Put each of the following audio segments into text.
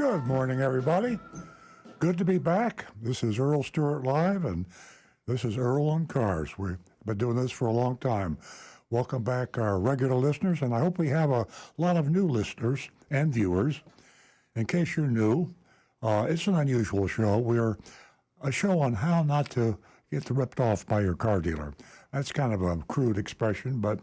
Good morning, everybody. Good to be back. This is Earl Stewart Live, and this is Earl on Cars. We've been doing this for a long time. Welcome back, our regular listeners, and I hope we have a lot of new listeners and viewers. In case you're new, it's an unusual show. We're a show on how not to get ripped off by your car dealer. That's kind of a crude expression, but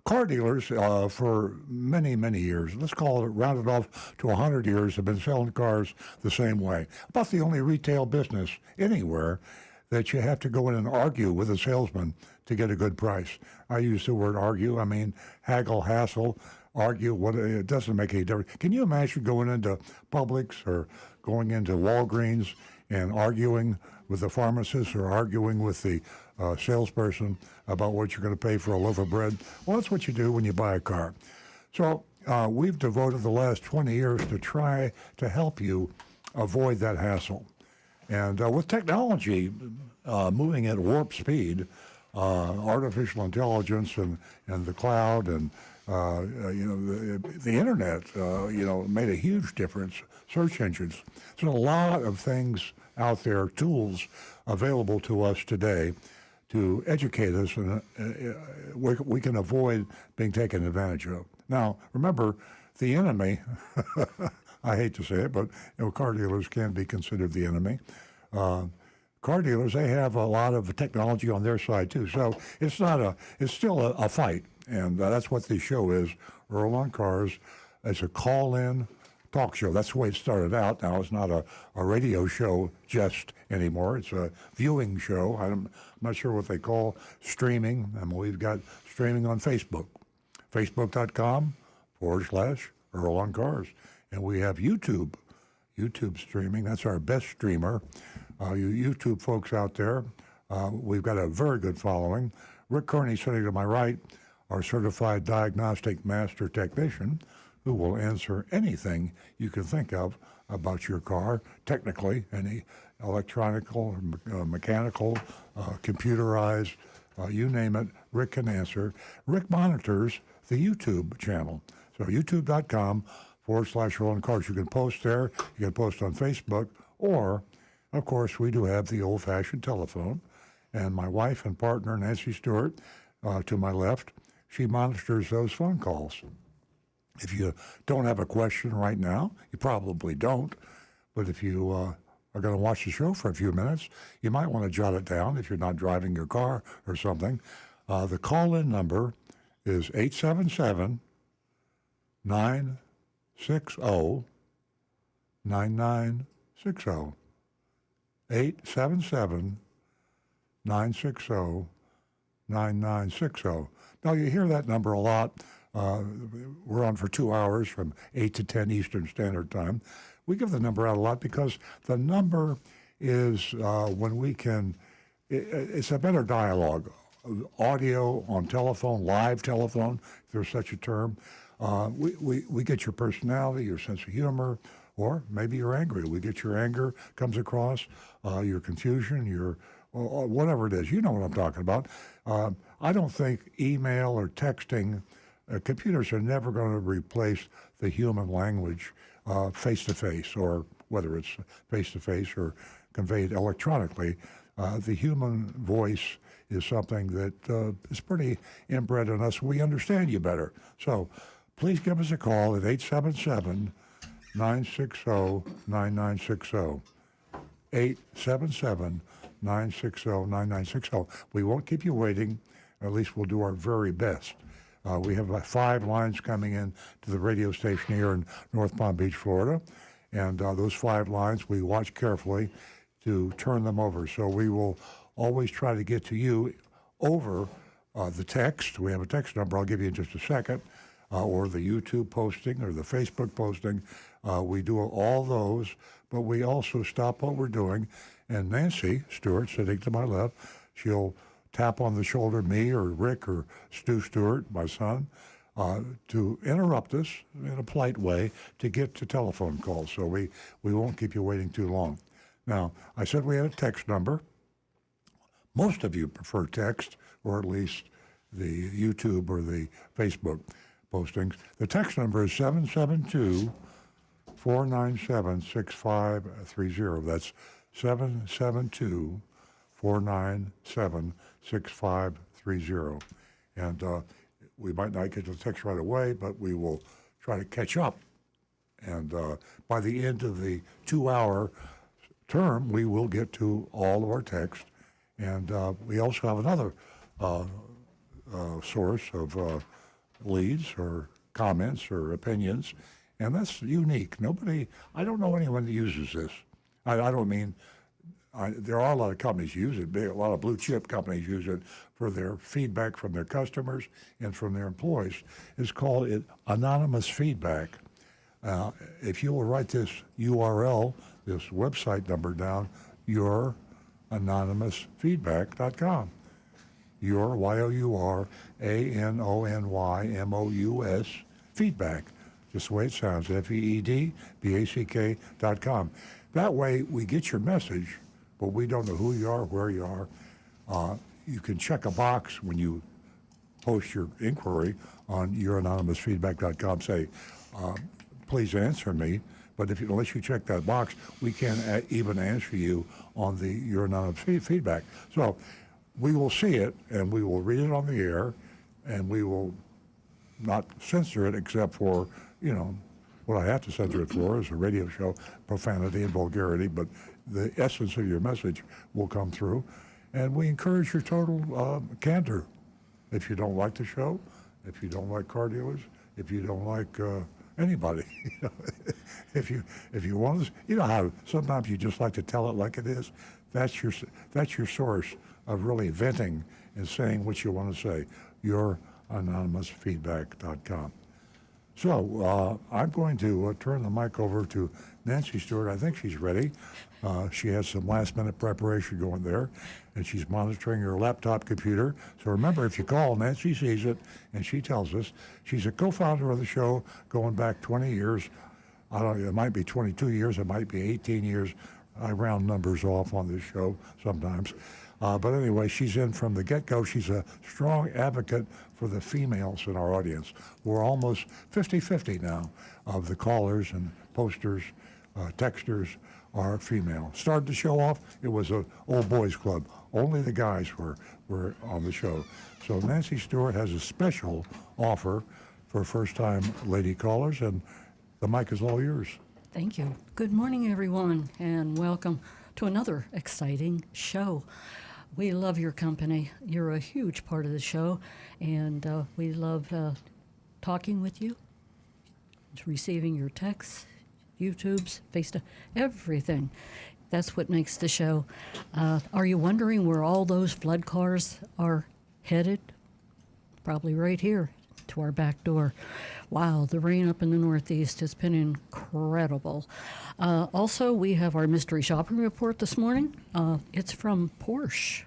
car dealers, for many, many years, let's call it rounded off to 100 years, have been selling cars the same way. About the only retail business anywhere that you have to go in and argue with a salesman to get a good price. I use the word argue. I mean, haggle, hassle, argue. It doesn't make any difference. Can you imagine going into Publix or going into Walgreens and arguing with the pharmacist or arguing with the salesperson about what you're going to pay for a loaf of bread? Well, that's what you do when you buy a car. So we've devoted the last 20 years to try to help you avoid that hassle. And with technology moving at warp speed, artificial intelligence and the cloud and the internet, made a huge difference. Search engines. There's a lot of things out there, tools available to us today to educate us, and we can avoid being taken advantage of. Now, remember, the enemy, I hate to say it, but car dealers can be considered the enemy. Car dealers, they have a lot of technology on their side too. So it's still a fight, and that's what this show is. Earl on Cars. It's a call-in talk show. That's the way it started out. Now it's not a radio show just anymore. It's a viewing show. I'm not sure what they call streaming. And we've got streaming on Facebook, facebook.com/Earl on Cars. And we have YouTube streaming. That's our best streamer. You YouTube folks out there, we've got a very good following. Rick Kearney sitting to my right, our certified diagnostic master technician, who will answer anything you can think of about your car, technically, any electronical, mechanical, computerized, you name it, Rick can answer. Rick monitors the YouTube channel. So youtube.com/Earl on Cars. You can post there. You can post on Facebook, or, of course, we do have the old-fashioned telephone. And my wife and partner, Nancy Stewart, to my left, she monitors those phone calls. If you don't have a question right now, you probably don't, but if you are going to watch the show for a few minutes, you might want to jot it down if you're not driving your car or something. The call-in number is 877-960-9960. 877-960-9960. Now, you hear that number a lot. We're on for 2 hours from 8 to 10 Eastern Standard Time. We give the number out a lot because the number is when we can, it's a better dialogue. Audio on telephone, live telephone, if there's such a term. We get your personality, your sense of humor, or maybe you're angry. We get your anger comes across, your confusion, your whatever it is. You know what I'm talking about. I don't think email or texting, computers are never going to replace the human language face-to-face, or whether it's face-to-face or conveyed electronically. The human voice is something that is pretty inbred in us. We understand you better. So please give us a call at 877-960-9960. 877-960-9960. We won't keep you waiting. At least we'll do our very best. We have 5 lines coming in to the radio station here in North Palm Beach, Florida. And those 5 lines, we watch carefully to turn them over. So we will always try to get to you over the text. We have a text number I'll give you in just a second, or the YouTube posting or the Facebook posting. We do all those, but we also stop what we're doing. And Nancy Stewart, sitting to my left, she'll tap on the shoulder, me or Rick or Stu Stewart, my son, to interrupt us in a polite way to get to telephone calls. So we won't keep you waiting too long. Now, I said we had a text number. Most of you prefer text, or at least the YouTube or the Facebook postings. The text number is 772 772-497-6530. That's 772-497-6530. And we might not get to the text right away, but we will try to catch up. And by the end of the 2-hour term, we will get to all of our text. And we also have another source of leads or comments or opinions, and that's unique. I don't know anyone that uses this. I don't mean, there are a lot of companies use it. A lot of blue chip companies use it for their feedback from their customers and from their employees. It's called anonymous feedback. If you will write this URL, this website number down, youranonymousfeedback.com. Your, YOURANONYMOUS, feedback, just the way it sounds, FEEDBACK.com. That way we get your message, but we don't know who you are, where you are. You can check a box when you post your inquiry on youranonymousfeedback.com, say, please answer me. But unless you check that box, we can't even answer you on the Your Anonymous feedback. So we will see it, and we will read it on the air, and we will not censor it except for, what I have to censor it for is a radio show, profanity and vulgarity, but the essence of your message will come through. And we encourage your total candor. If you don't like the show, if you don't like car dealers, if you don't like anybody, if you want to, how sometimes you just like to tell it like it is. That's your source of really venting and saying what you want to say. YourAnonymousFeedback.com. So I'm going to turn the mic over to Nancy Stewart. I think she's ready. She has some last-minute preparation going there, and she's monitoring her laptop computer. So remember, if you call, Nancy sees it, and she tells us. She's a co-founder of the show going back 20 years. I don't know, it might be 22 years, it might be 18 years. I round numbers off on this show sometimes. But anyway, she's in from the get-go. She's a strong advocate for the females in our audience. We're almost 50-50 now of the callers and posters, texters are female. Started the show off, it was an old boys club. Only the guys were on the show. So Nancy Stewart has a special offer for first-time lady callers, and the mic is all yours. Thank you. Good morning, everyone, and welcome to another exciting show. We love your company. You're a huge part of the show, and we love talking with you, receiving your texts, YouTubes, everything. That's what makes the show. Are you wondering where all those flood cars are headed? Probably right here to our back door. Wow, the rain up in the Northeast has been incredible. Also, we have our mystery shopping report this morning. It's from Porsche.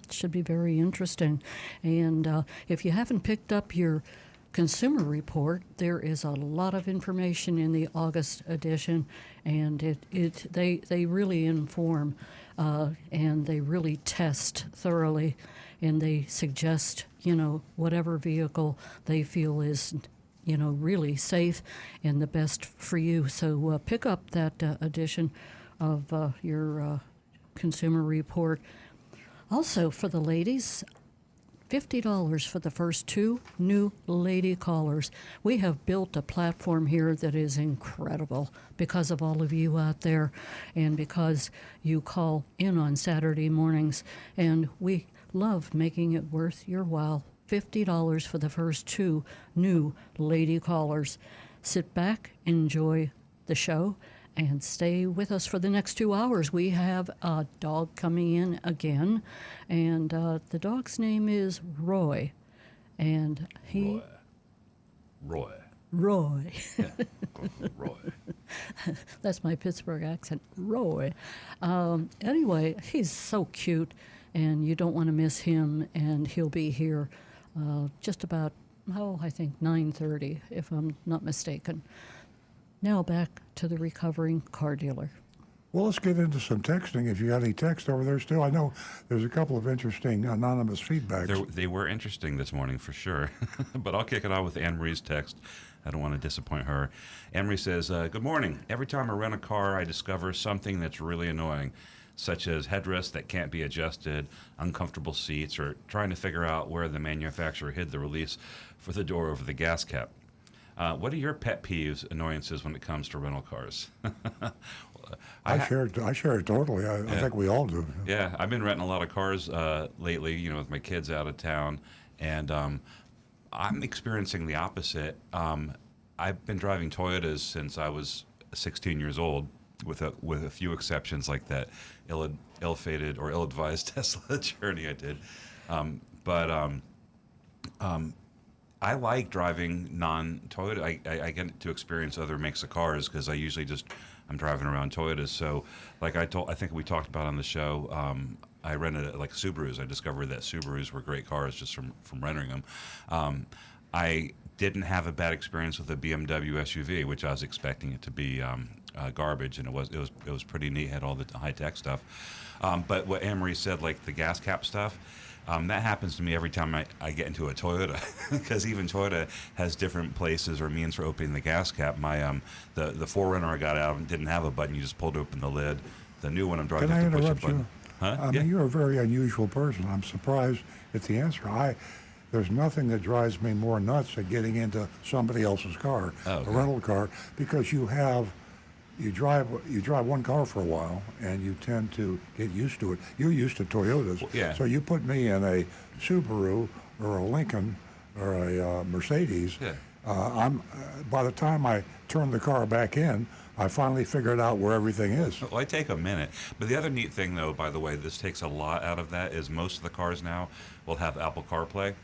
Should be very interesting. And if you haven't picked up your consumer report, there is a lot of information in the August edition, and they really inform and they really test thoroughly, and they suggest whatever vehicle they feel is really safe and the best for you. So pick up that edition of your consumer report. Also, for the ladies, $50 for the first 2 new lady callers. We have built a platform here that is incredible because of all of you out there and because you call in on Saturday mornings, and we love making it worth your while. $50 for the first 2 new lady callers. Sit back, enjoy the show, and stay with us for the next 2 hours. We have a dog coming in again, and the dog's name is Roy. And he... Roy. Yeah, Roy. That's my Pittsburgh accent. Roy. Anyway, he's so cute, and you don't want to miss him, and he'll be here just about, I think 9:30, if I'm not mistaken. Now back to the recovering car dealer. Well, let's get into some texting. If you got any text over there still, I know there's a couple of interesting anonymous feedbacks. They were interesting this morning for sure, but I'll kick it off with Anne Marie's text. I don't want to disappoint her. Emery says, good morning. Every time I rent a car, I discover something that's really annoying, such as headrests that can't be adjusted, uncomfortable seats, or trying to figure out where the manufacturer hid the release for the door over the gas cap. What are your pet peeves, annoyances when it comes to rental cars? I share it totally. I think we all do. Yeah, I've been renting a lot of cars lately, with my kids out of town, and I'm experiencing the opposite. I've been driving Toyotas since I was 16 years old, with a few exceptions like that ill-fated or ill-advised Tesla journey I did. But I like driving non-Toyota. I get to experience other makes of cars because I usually I'm driving around Toyotas. So, like I think we talked about on the show, I rented like Subarus. I discovered that Subarus were great cars just from renting them. I didn't have a bad experience with a BMW SUV, which I was expecting it to be garbage, and it was pretty neat. Had all the high tech stuff. But what Anne-Marie said, like the gas cap stuff. That happens to me every time I get into a Toyota, because even Toyota has different places or means for opening the gas cap. My the 4Runner I got out of didn't have a button. You just pulled open the lid. The new one I'm driving. Can I to push a interrupt button. you? Huh? I mean, you're a very unusual person. I'm surprised at the answer. There's nothing that drives me more nuts than getting into somebody else's car, a rental car, because you drive one car for a while, and you tend to get used to it. You're used to Toyotas, yeah. So you put me in a Subaru or a Lincoln or a Mercedes. Yeah. By the time I turn the car back in, I finally figured out where everything is. Well, I take a minute. But the other neat thing, though, by the way, this takes a lot out of that, is most of the cars now will have Apple CarPlay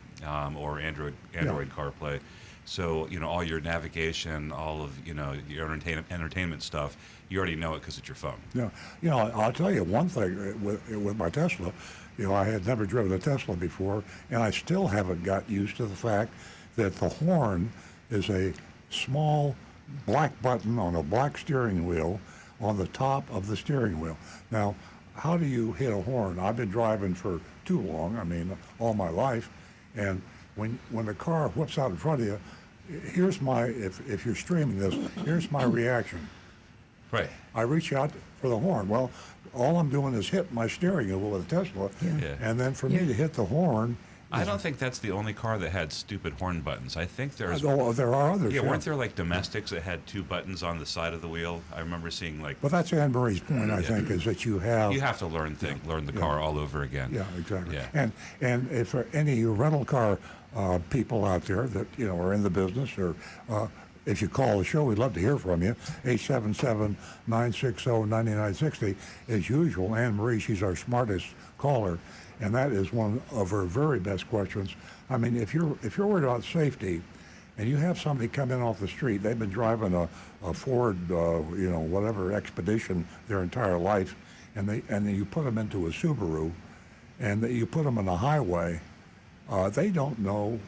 or Android CarPlay. So, all your navigation, all of, your entertainment stuff, you already know it because it's your phone. Yeah. I'll tell you one thing with my Tesla. I had never driven a Tesla before, and I still haven't got used to the fact that the horn is a small black button on a black steering wheel on the top of the steering wheel. Now, how do you hit a horn? I've been driving for too long, all my life, and when the car whips out in front of you, here's if you're streaming this, here's my reaction. Right. I reach out for the horn. Well, all I'm doing is hit my steering wheel with a Tesla, Yeah. and then for me to hit the horn. I don't think that's the only car that had stupid horn buttons. I think there's... There are others. Yeah, weren't there like domestics that had two buttons on the side of the wheel? I remember seeing like... But that's Anne-Marie's point, I think, is that you have... You have to learn the car all over again. Yeah, exactly. Yeah. And if there are any rental car people out there that are in the business, or if you call the show, we'd love to hear from you. 877-960-9960. As usual, Anne-Marie, she's our smartest caller, and that is one of her very best questions. If you're worried about safety, and you have somebody come in off the street, they've been driving a Ford, whatever Expedition their entire life, and then you put them into a Subaru, and you put them on the highway. They don't know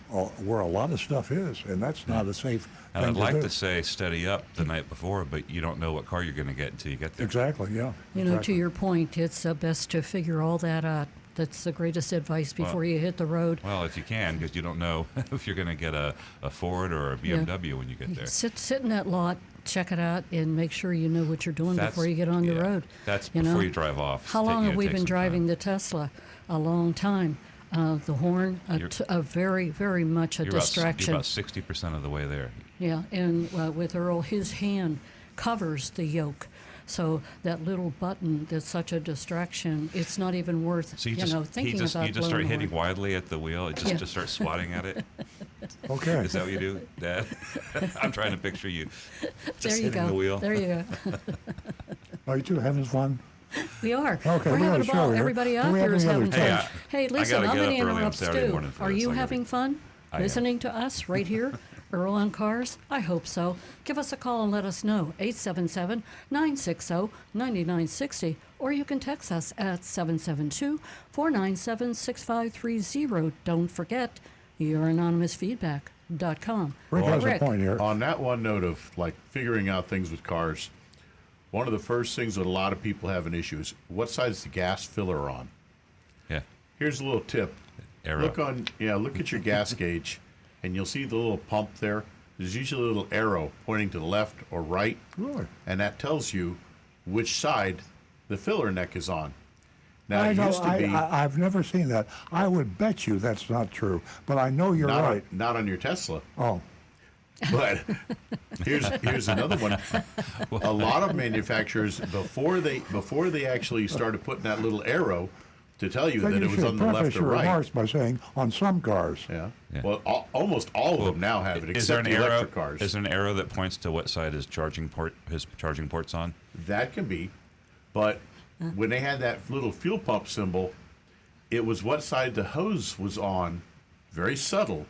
where a lot of stuff is, and that's not a safe And thing I'd like do. to say steady up the night before, but you don't know what car you're going to get until you get there. Exactly, yeah. To exactly. your point, it's best to figure all that out. That's the greatest advice before you hit the road. Well, if you can, because you don't know if you're going to get a Ford or a BMW when you get there. Sit in that lot, check it out, and make sure you know what you're doing before you get on the yeah, road. That's before you drive off. How long have we been driving the Tesla? A long time. The horn, a very, very much a distraction. You're about 60% of the way there. Yeah, and with Earl, his hand covers the yoke. So that little button that's such a distraction, it's not even worth, So you thinking about you just start blowing hitting horn. wildly at the wheel. Just start swatting at it. Okay. Is that what you do, Dad? I'm trying to picture you just There you hitting go. the wheel. There you go. Are you two having fun? We are. Okay, We're we got having a a show ball. here. Everybody Do out we have there is any having other fun. time? Hey, listen, gotta I'm get going up to early on interrupt Saturday Stu. morning for Are this. you I gotta- having fun I am. listening to us right here, Earl on Cars? I hope so. Give us a call and let us know. 877-960-9960. Or you can text us at 772-497-6530. Don't forget, youranonymousfeedback.com. Rick has a Rick. point here. On that one note of figuring out things with cars, one of the first things that a lot of people have an issue is what side is the gas filler on? Yeah. Here's a little tip. Arrow. Look at your gas gauge, and you'll see the little pump there. there's usually a little arrow pointing to the left or right, Really? and that tells you which side the filler neck is on. Now, I it know. used to be I've never seen that. I would bet you that's not true, but I know you're right. not on your Tesla. Oh, But here's another one. A lot of manufacturers before they actually started putting that little arrow to tell you then that you it was should on the preface left or your right. remarks by saying on some cars. Yeah. Yeah. Well, almost all of them now have it, Is there except an the arrow? electric cars. Is there an arrow that points to what side his charging port's on? That can be, but when they had that little fuel pump symbol, it was what side the hose was on, very subtle.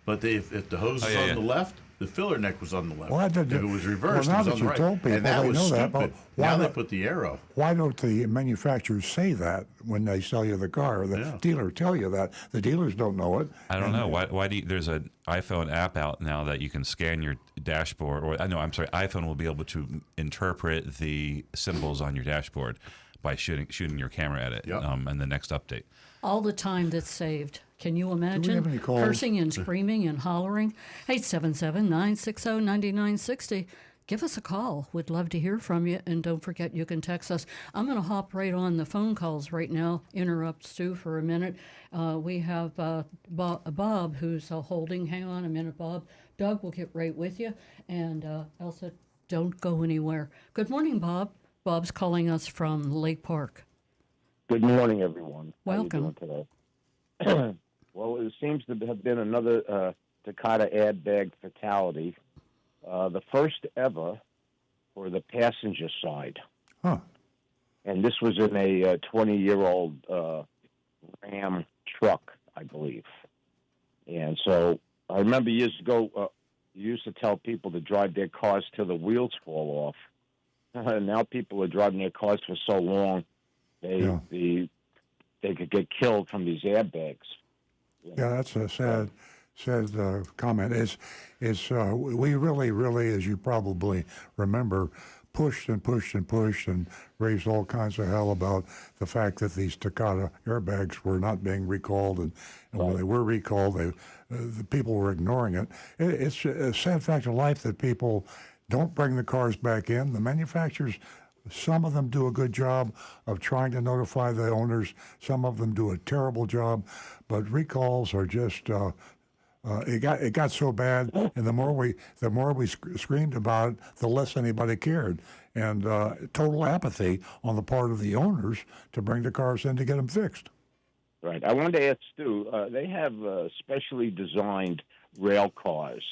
But if the hose Oh, was yeah, on yeah. the left, the filler neck was on the left. Well, I did- if it was reversed, well, now it was that on the you right. told people, and that they was know stupid. that, but why Now they not- put the arrow. Why don't the manufacturers say that when they sell you the car? The Yeah. dealer tell you that. The dealers don't know it. I don't know. Why do you, there's an iPhone app out now that you can scan your dashboard, or I know, I'm sorry, iPhone will be able to interpret the symbols on your dashboard by shooting your camera at it. Yep. In the next update. All the time that's saved. Can you imagine? have any calls? Cursing and screaming and hollering. 877-960-9960. Give us a call. We'd love to hear from you. And don't forget, you can text us. I'm going to hop right on the phone calls right now, interrupt Stu for a minute. We have Bob who's holding. Hang on a minute, Bob. Doug will get right with you. And Elsa, don't go anywhere. Good morning, Bob. Bob's calling us from Lake Park. Good morning, everyone. Welcome. How you doing today? Well, it seems to have been another Takata airbag fatality, the first ever for the passenger side. Huh. And this was in a 20-year-old Ram truck, I believe. And so I remember years ago, you used to tell people to drive their cars till the wheels fall off. Now people are driving their cars for so long, they could get killed from these airbags. Yeah, that's a sad comment. We really, as you probably remember, pushed and raised all kinds of hell about the fact that these Takata airbags were not being recalled, and when they were recalled, the people were ignoring it. It's a sad fact of life that people don't bring the cars back in. The manufacturers, some of them do a good job of trying to notify the owners. Some of them do a terrible job, but recalls are just. It got so bad, and the more we screamed about it, the less anybody cared, and total apathy on the part of the owners to bring the cars in to get them fixed. Right. I wanted to ask Stu, they have specially designed rail cars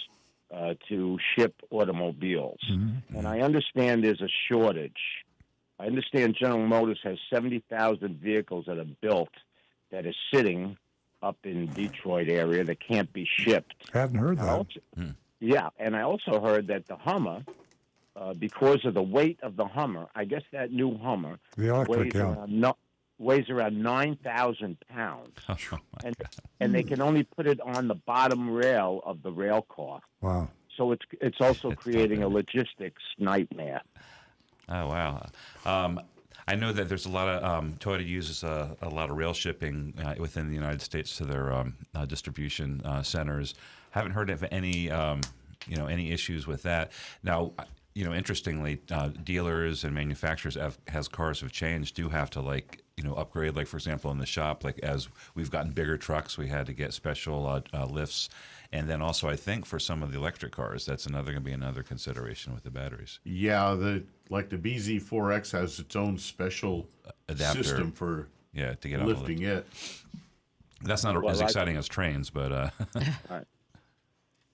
to ship automobiles. Mm-hmm. And I understand there's a shortage. I understand General Motors has 70,000 vehicles that are built that are sitting up in Detroit area that can't be shipped. Hadn't heard that. Yeah, and I also heard that the Hummer, because of the weight of the Hummer, I guess that new Hummer The electric, weighs around 9,000 pounds. Oh my God. And they can only put it on the bottom rail of the rail car. Wow. So it's also creating a logistics nightmare. Oh wow. I know that there's a lot of Toyota uses a lot of rail shipping within the United States to their distribution centers. Haven't heard of any any issues with that. Now, interestingly, dealers and manufacturers, as cars have changed, do have to upgrade. Like for example, in the shop, as we've gotten bigger trucks, we had to get special lifts. And then also, I think for some of the electric cars, that's going to be another consideration with the batteries. Yeah, the BZ4X has its own special Adapter. system for To get on lifting it. That's not as exciting as trains, but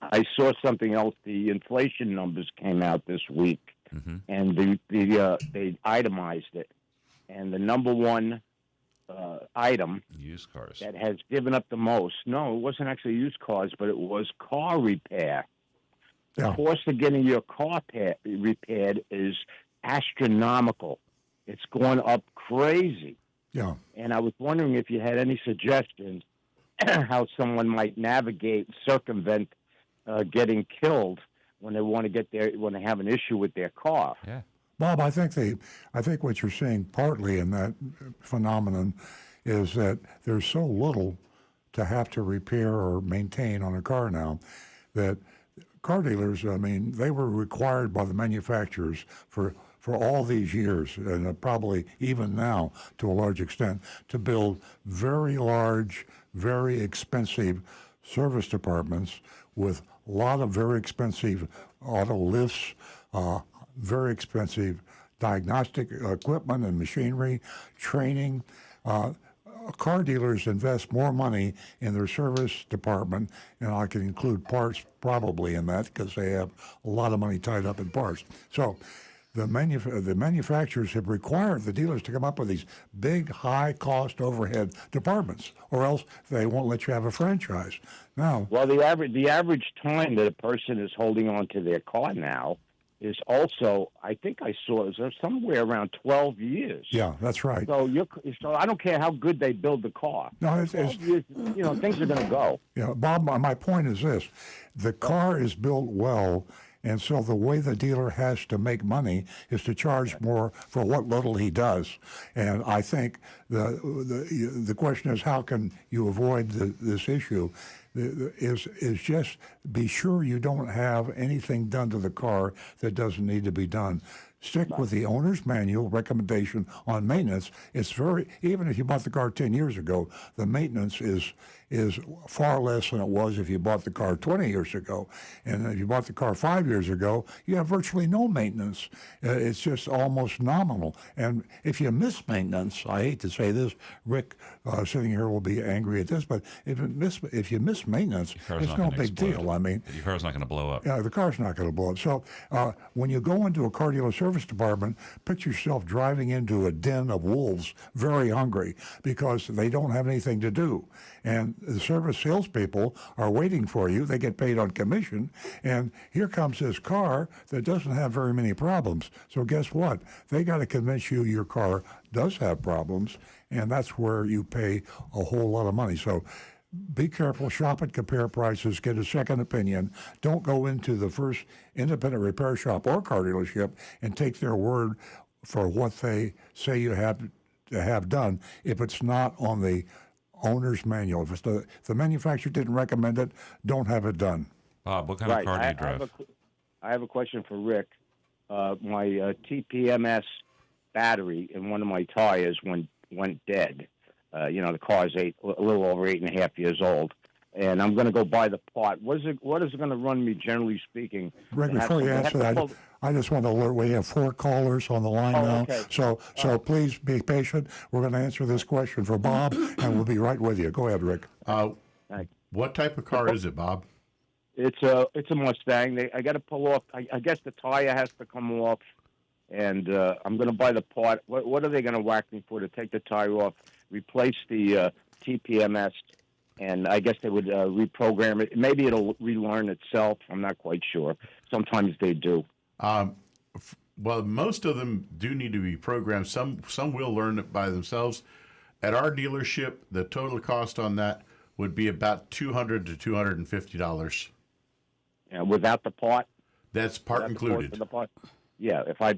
I saw something else. The inflation numbers came out this week, and they itemized it. And the number one item used cars. that has given up the most, no, it wasn't actually used cars, but it was car repair. The Yeah. cost of getting your car repaired is astronomical. It's going up crazy. Yeah. And I was wondering if you had any suggestions how someone might circumvent getting killed when they want to when they have an issue with their car. Yeah. Bob, I think what you're seeing partly in that phenomenon is that there's so little to have to repair or maintain on a car now that car dealers, I mean, they were required by the manufacturers for all these years, and probably even now to a large extent, to build very large, very expensive service departments with a lot of very expensive auto lifts, very expensive diagnostic equipment and machinery, training. Car dealers invest more money in their service department, and I can include parts probably in that because they have a lot of money tied up in parts. So the manufacturers have required the dealers to come up with these big, high-cost overhead departments, or else they won't let you have a franchise. Now, Well, the average time that a person is holding on to their car now is also, I think I saw, is somewhere around 12 years. yeah, that's right. So I don't care how good they build the car. No, 12 years, things are going to go. Yeah, Bob, my point is this. The car is built well, and so the way the dealer has to make money is to charge more for what little he does. And I think the question is, how can you avoid this issue? Is just be sure you don't have anything done to the car that doesn't need to be done. Stick with the owner's manual recommendation on maintenance. It's even if you bought the car 10 years ago, the maintenance is far less than it was if you bought the car 20 years ago. And if you bought the car 5 years ago, you have virtually no maintenance. It's just almost nominal. And if you miss maintenance, I hate to say this, Rick sitting here will be angry at this, but if you miss maintenance, it's no big deal. I mean, your car's not going to blow up. Yeah, the car's not going to blow up. So when you go into a car dealer service department, picture yourself driving into a den of wolves, very hungry, because they don't have anything to do. And the service salespeople are waiting for you. They get paid on commission. And here comes this car that doesn't have very many problems. So guess what? They got to convince you your car does have problems. And that's where you pay a whole lot of money. So be careful, shop and compare prices, get a second opinion. Don't go into the first independent repair shop or car dealership and take their word for what they say you have to have done if it's not on the owner's manual. If the manufacturer didn't recommend it, don't have it done. Bob, what kind of car do you drive? I have a question for Rick. My TPMS battery in one of my tires went dead. The car's a little over 8.5 years old, and I'm going to go buy the part. What is it going to run me, generally speaking? Rick, before you answer that, I just want to alert, we have 4 callers on the line now. Okay. So please be patient. We're going to answer this question for Bob, and we'll be right with you. Go ahead, Rick. What type of car is it, Bob? It's a Mustang. I got to pull off. I guess the tire has to come off, and I'm going to buy the part. What are they going to whack me for to take the tire off, replace the TPMS, and I guess they would reprogram it. Maybe it'll relearn itself. I'm not quite sure. Sometimes they do. Well, most of them do need to be programmed. Some will learn it by themselves. At our dealership, the total cost on that would be about $200 to $250. Without the part. That's part included. The part? Yeah, if I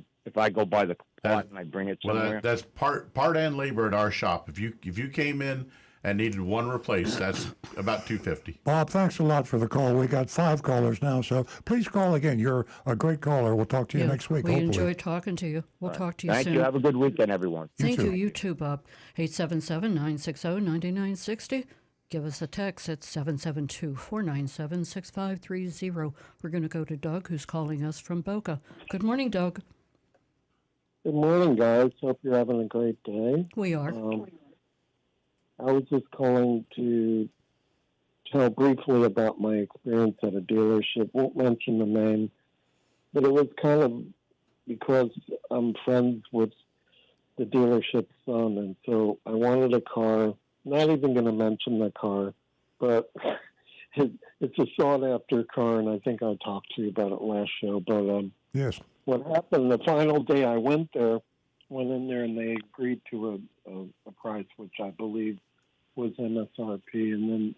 go buy the part and I bring it somewhere. Well, that's part and labor at our shop. If you came in and needed one replaced, that's about $250. Bob, thanks a lot for the call. We got 5 callers now, so please call again. You're a great caller. We'll talk to you next week. We hopefully. enjoyed talking to you. We'll talk to you soon. Thank you. Have a good weekend, everyone. Thank you. You too, Bob. 877-960-9960. Give us a text at 772-497-6530. We're going to go to Doug, who's calling us from Boca. Good morning, Doug. Good morning, guys. Hope you're having a great day. We are. I was just calling to tell briefly about my experience at a dealership. Won't mention the name, but it was kind of because I'm friends with the dealership's son, and so I wanted a car. Not even going to mention the car, but it's a sought-after car, and I think I talked to you about it last show. But Yes. What happened the final day I went in there, and they agreed to a price which I believe was MSRP, and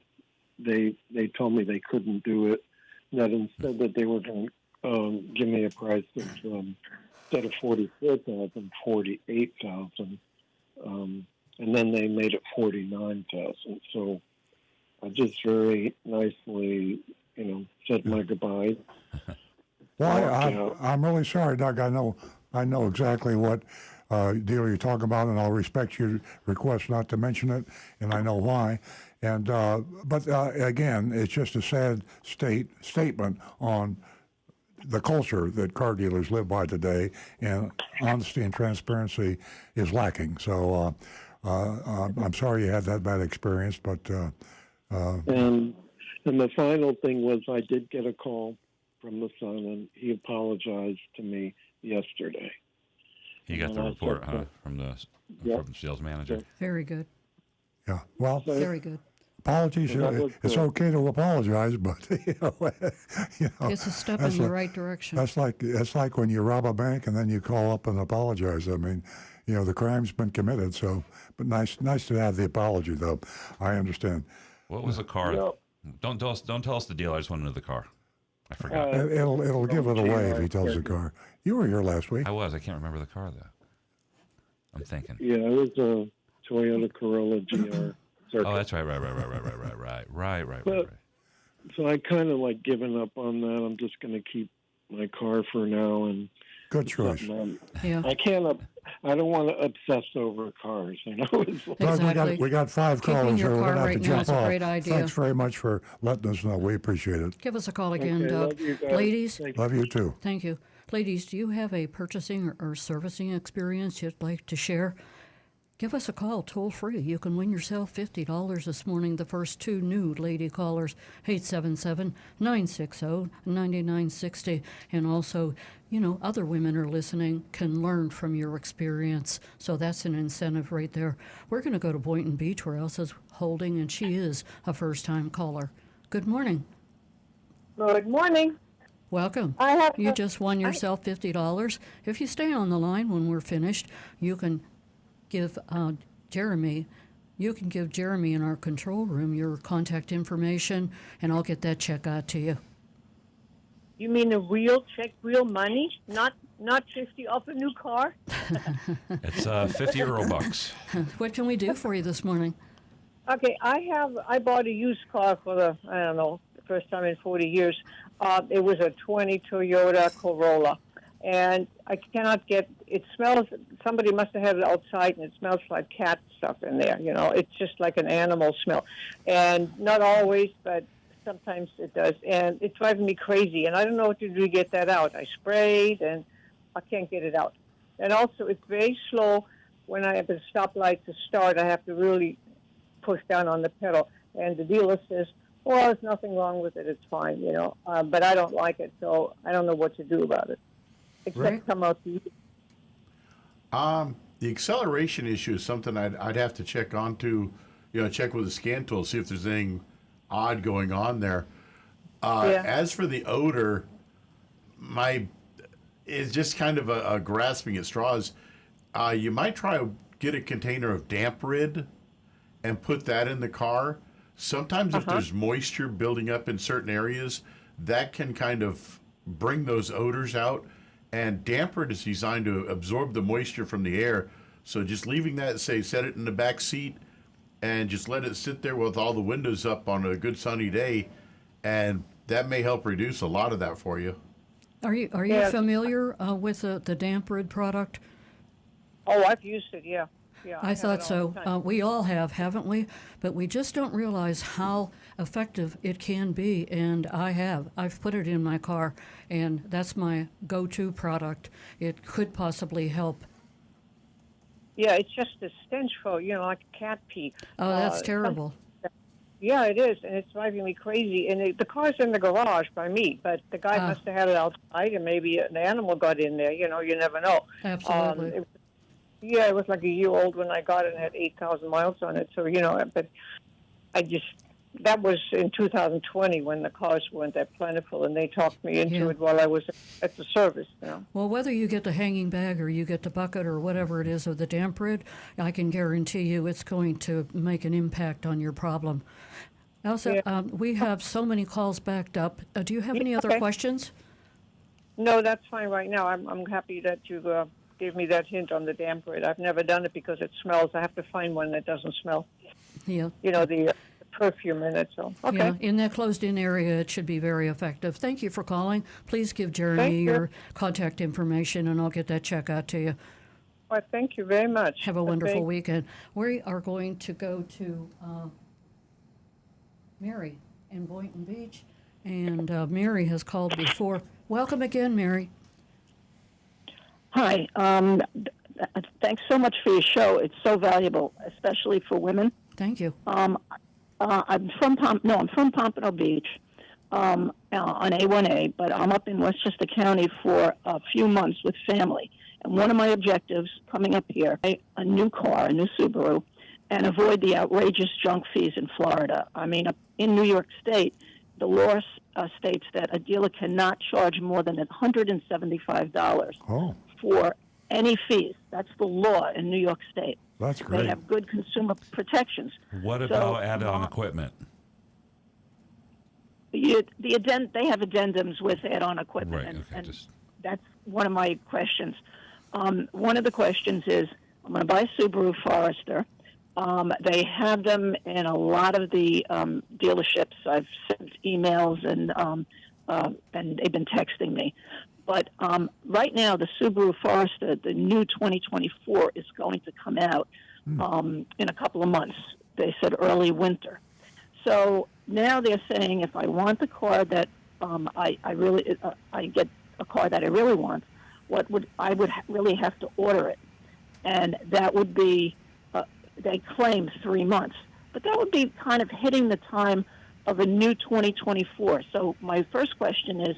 then they told me they couldn't do it. That instead that they were going to give me a price of instead of $44,000, $48,000, and then they made it $49,000. So I just very nicely said my goodbyes. Well, I'm really sorry, Doug. I know exactly what deal you're talking about, and I'll respect your request not to mention it, and I know why. And but again, it's just a sad statement on the culture that car dealers live by today, and honesty and transparency is lacking. So I'm sorry you had that bad experience, but And the final thing was I did get a call from the son, and he apologized to me yesterday. You got And the I report, said, huh, from the sales manager? Very good. yeah. Well, Very good. apologies. That was It's good. okay to apologize, but It's a step that's in the a- right direction. That's like when you rob a bank and then you call up and apologize. I mean, the crime's been committed. So, but nice to have the apology, though. I understand. What was the car? No. Don't tell us the deal. I just want to know the car. I forgot. It'll give it away if he tells the GR. car. You were here last week. I can't remember the car though. I'm thinking. Yeah, it was a Toyota Corolla GR. Circuit. Oh, that's right. But- So I kind of like given up on that. I'm just going to keep my car for now, and Good choice. Yeah. I don't want to obsess over cars. It's like, Doug, Exactly. we got 5 Keeping callers your here. We're car gonna have right to now jump is a off. great idea. Thanks very much for letting us know. We appreciate it. Give us a call again, okay, Doug. love you guys. Ladies, Thank Love you too. thank you. Ladies, do you have a purchasing or servicing experience you'd like to share? Give us a call toll free. You can win yourself $50 this morning. The first 2 new lady callers, 877-960-9960. And also, other women are listening, can learn from your experience. So that's an incentive right there. We're going to go to Boynton Beach, where Elsa's holding, and she is a first-time caller. Good morning. Good morning. Welcome. I have You a- just won yourself $50. If you stay on the line when we're finished, you can give Jeremy in our control room your contact information, and I'll get that check out to you. You mean a real check, real money, not 50 off a new car? It's 50 Earl bucks. What can we do for you this morning? Okay, I bought a used car for the first time in 40 years. It was a 20 Toyota Corolla, and I cannot get. It smells. Somebody must have had it outside, and it smells like cat stuff in there. It's just like an animal smell, and not always, but sometimes it does, and it's driving me crazy. And I don't know what to do to get that out. I sprayed, and I can't get it out. And also, it's very slow. When I have a stoplight to start, I have to really push down on the pedal. And the dealer says, well, there's nothing wrong with it. It's fine, but I don't like it, so I don't know what to do about it. Except Right. come out to you. The acceleration issue is something I'd have to check onto, check with the scan tool, see if there's anything odd going on there. Yeah. As for the odor, it's just kind of a grasping at straws. You might try to get a container of damp rid and put that in the car. Sometimes if there's moisture building up in certain areas, that can kind of bring those odors out. And damp rid is designed to absorb the moisture from the air. So just leaving that, set it in the back seat and just let it sit there with all the windows up on a good sunny day. And that may help reduce a lot of that for you. Are you Yeah. familiar with the damp rid product? Oh, I've used it, yeah. Yeah, I have thought it all so. the time. We all have, haven't we? But we just don't realize how effective it can be. And I have. I've put it in my car, and that's my go-to product. It could possibly help. Yeah, it's just a stench for, like cat pee. Oh, that's some- terrible. Yeah, it is, and it's driving me crazy. And the car's in the garage by me, but the guy Ah. must have had it outside, and maybe an animal got in there. You never know. Absolutely. It was like a year old when I got it and had 8,000 miles on it. So, but that was in 2020 when the cars weren't that plentiful, and they talked me into Yeah. it while I was at the service, Well, whether you get the hanging bag or you get the bucket or whatever it is of the damp rid, I can guarantee you it's going to make an impact on your problem. Elsa, we have so many calls backed up. Do you have any other okay. questions? No, that's fine right now. I'm happy that you gave me that hint on the damp rid. I've never done it because it smells. I have to find one that doesn't smell. Yeah. The perfume in it. So okay. Yeah, in that closed-in area, it should be very effective. Thank you for calling. Please give Jeremy Thank you. your contact information, and I'll get that check out to you. Well, thank you very much. Have a wonderful weekend. We are going to go to Mary in Boynton Beach, and Mary has called before. Welcome again, Mary. Hi. Thanks so much for your show. It's so valuable, especially for women. Thank you. I'm from Pompano Beach on A1A, but I'm up in Westchester County for a few months with family. And one of my objectives coming up here, a new car, a new Subaru, and avoid the outrageous junk fees in Florida. I mean, in New York State, the law states that a dealer cannot charge more than $175 for any fees. That's the law in New York State. That's great. They have good consumer protections. What about add-on equipment? They have addendums with add-on equipment, Right. Okay. and that's one of my questions. One of the questions is, I'm going to buy a Subaru Forester. They have them in a lot of the dealerships. I've sent emails and they've been texting me. But right now, the Subaru Forester, the new 2024, is going to come out in a couple of months. They said early winter. So now they're saying if I want the car that I get a car that I really want, I would really have to order it, and that would be they claim 3 months, but that would be kind of hitting the time of a new 2024. So my first question is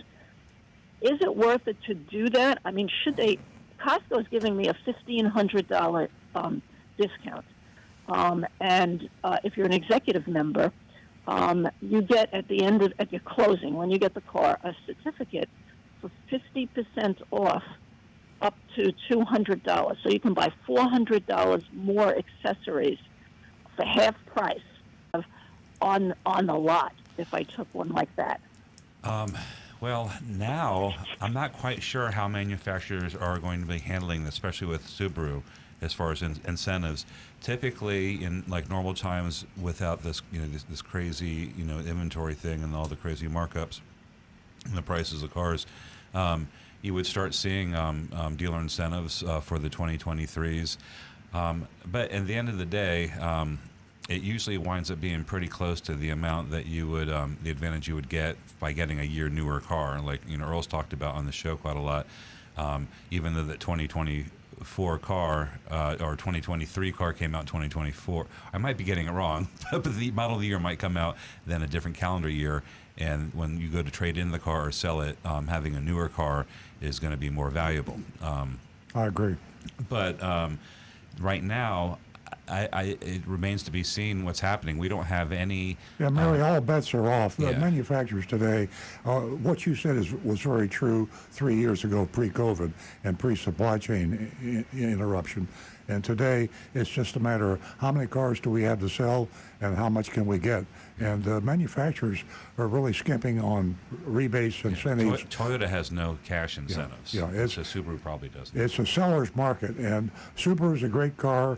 it worth it to do that? I mean, should they? Costco's giving me a $1,500 discount, and if you're an executive member, you get at your closing when you get the car a certificate for 50% off up to $200. So you can buy $400 more accessories for half price on the lot if I took one like that. Well, now I'm not quite sure how manufacturers are going to be handling this, especially with Subaru, as far as incentives. Typically, in like normal times, without this, this crazy, inventory thing and all the crazy markups and the prices of cars, you would start seeing dealer incentives for the 2023s. But at the end of the day, it usually winds up being pretty close to the amount that you would, the advantage you would get by getting a year newer car. Like, Earl's talked about on the show quite a lot. Even though the 2024 car or 2023 car came out in 2024, I might be getting it wrong, but the model of the year might come out then a different calendar year. And when you go to trade in the car or sell it, having a newer car is going to be more valuable. I agree. But right now, it remains to be seen what's happening. We don't have any. Yeah, Mary, all bets are off. The yeah. manufacturers today, what you said was very true 3 years ago, pre-COVID and pre-supply chain interruption. And today, it's just a matter of how many cars do we have to sell and how much can we get. And manufacturers are really skimping on rebates, incentives. Toyota has no cash incentives. Yeah, so Subaru probably doesn't. It's a seller's market, and Subaru's a great car.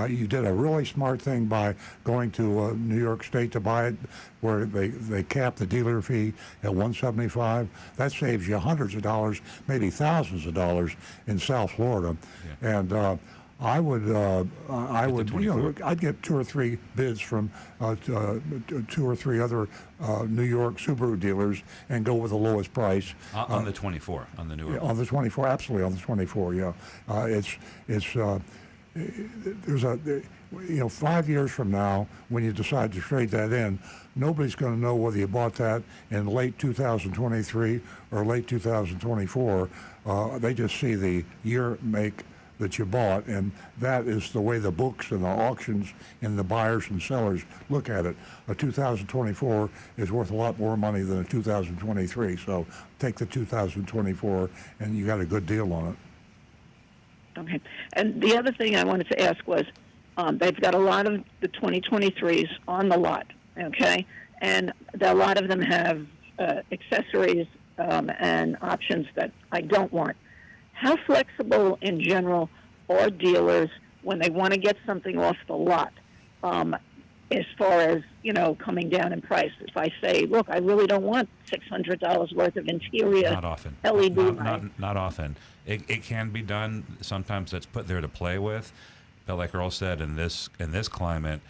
You did a really smart thing by going to New York State to buy it, where they cap the dealer fee at $175. That saves you hundreds of dollars, maybe thousands of dollars in South Florida. Yeah. And I would, I'd get 2 or 3 bids from 2 or 3 other New York Subaru dealers and go with the lowest price. On the 24, on the newer. Yeah, on the 24, absolutely on the 24. Yeah, there's 5 years from now, when you decide to trade that in, nobody's going to know whether you bought that in late 2023 or late 2024. They just see the year, make that you bought, and that is the way the books and the auctions and the buyers and sellers look at it. A 2024 is worth a lot more money than a 2023, so take the 2024 and you got a good deal on it. Okay. And the other thing I wanted to ask was, they've got a lot of the 2023s on the lot, okay? And a lot of them have accessories and options that I don't want. How flexible in general are dealers when they want to get something off the lot? as far as, coming down in price. If I say, look, I really don't want $600 worth of interior Not often. LED lights. Not often. It can be done. Sometimes that's put there to play with, but like Earl said, in this climate,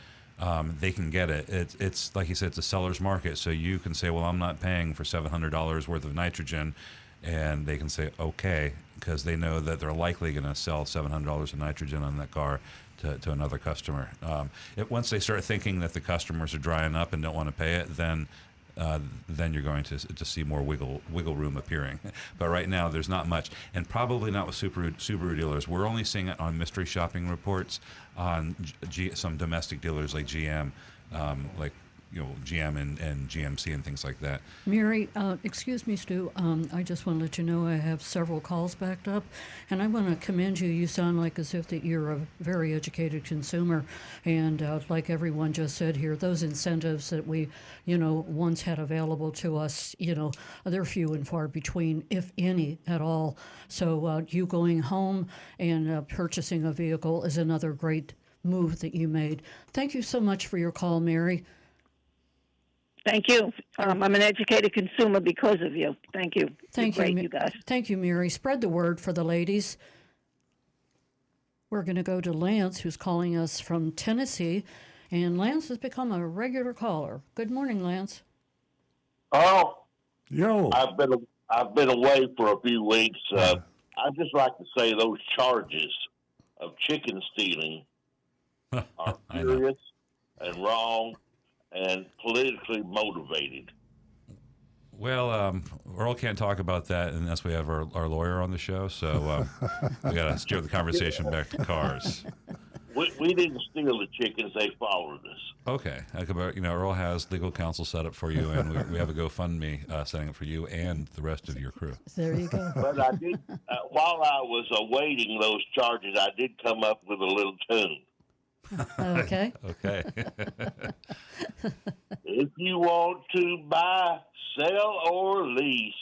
they can get it. It's like he said, it's a seller's market. So you can say, well, I'm not paying for $700 worth of nitrogen, and they can say, okay, because they know that they're likely going to sell $700 of nitrogen on that car to another customer. Once they start thinking that the customers are drying up and don't want to pay it, then you're going to see more wiggle room appearing. But right now, there's not much, and probably not with Subaru dealers. We're only seeing it on mystery shopping reports on some domestic dealers like GM, like GM and GMC and things like that. Mary, excuse me, Stu. I just want to let you know I have several calls backed up, and I want to commend you. You sound like as if that you're a very educated consumer, and like everyone just said here, those incentives that we, once had available to us, they're few and far between, if any at all. So you going home and purchasing a vehicle is another great move that you made. Thank you so much for your call, Mary. Thank you. I'm an educated consumer because of you. Thank you. Thank You're you, great, you guys. Thank you, Mary. Spread the word for the ladies. We're going to go to Lance, who's calling us from Tennessee, and Lance has become a regular caller. Good morning, Lance. Oh, Yo. I've been away for a few weeks. I'd just like to say those charges of chicken stealing are furious and wrong and politically motivated. Well, Earl can't talk about that unless we have our lawyer on the show, so we got to steer the conversation back to cars. We didn't steal the chickens; they followed us. Okay, Earl has legal counsel set up for you, and we have a GoFundMe setting up for you and the rest of your crew. There you go. But I did, while I was awaiting those charges, I did come up with a little tune. Okay. Okay. If you want to buy, sell, or lease,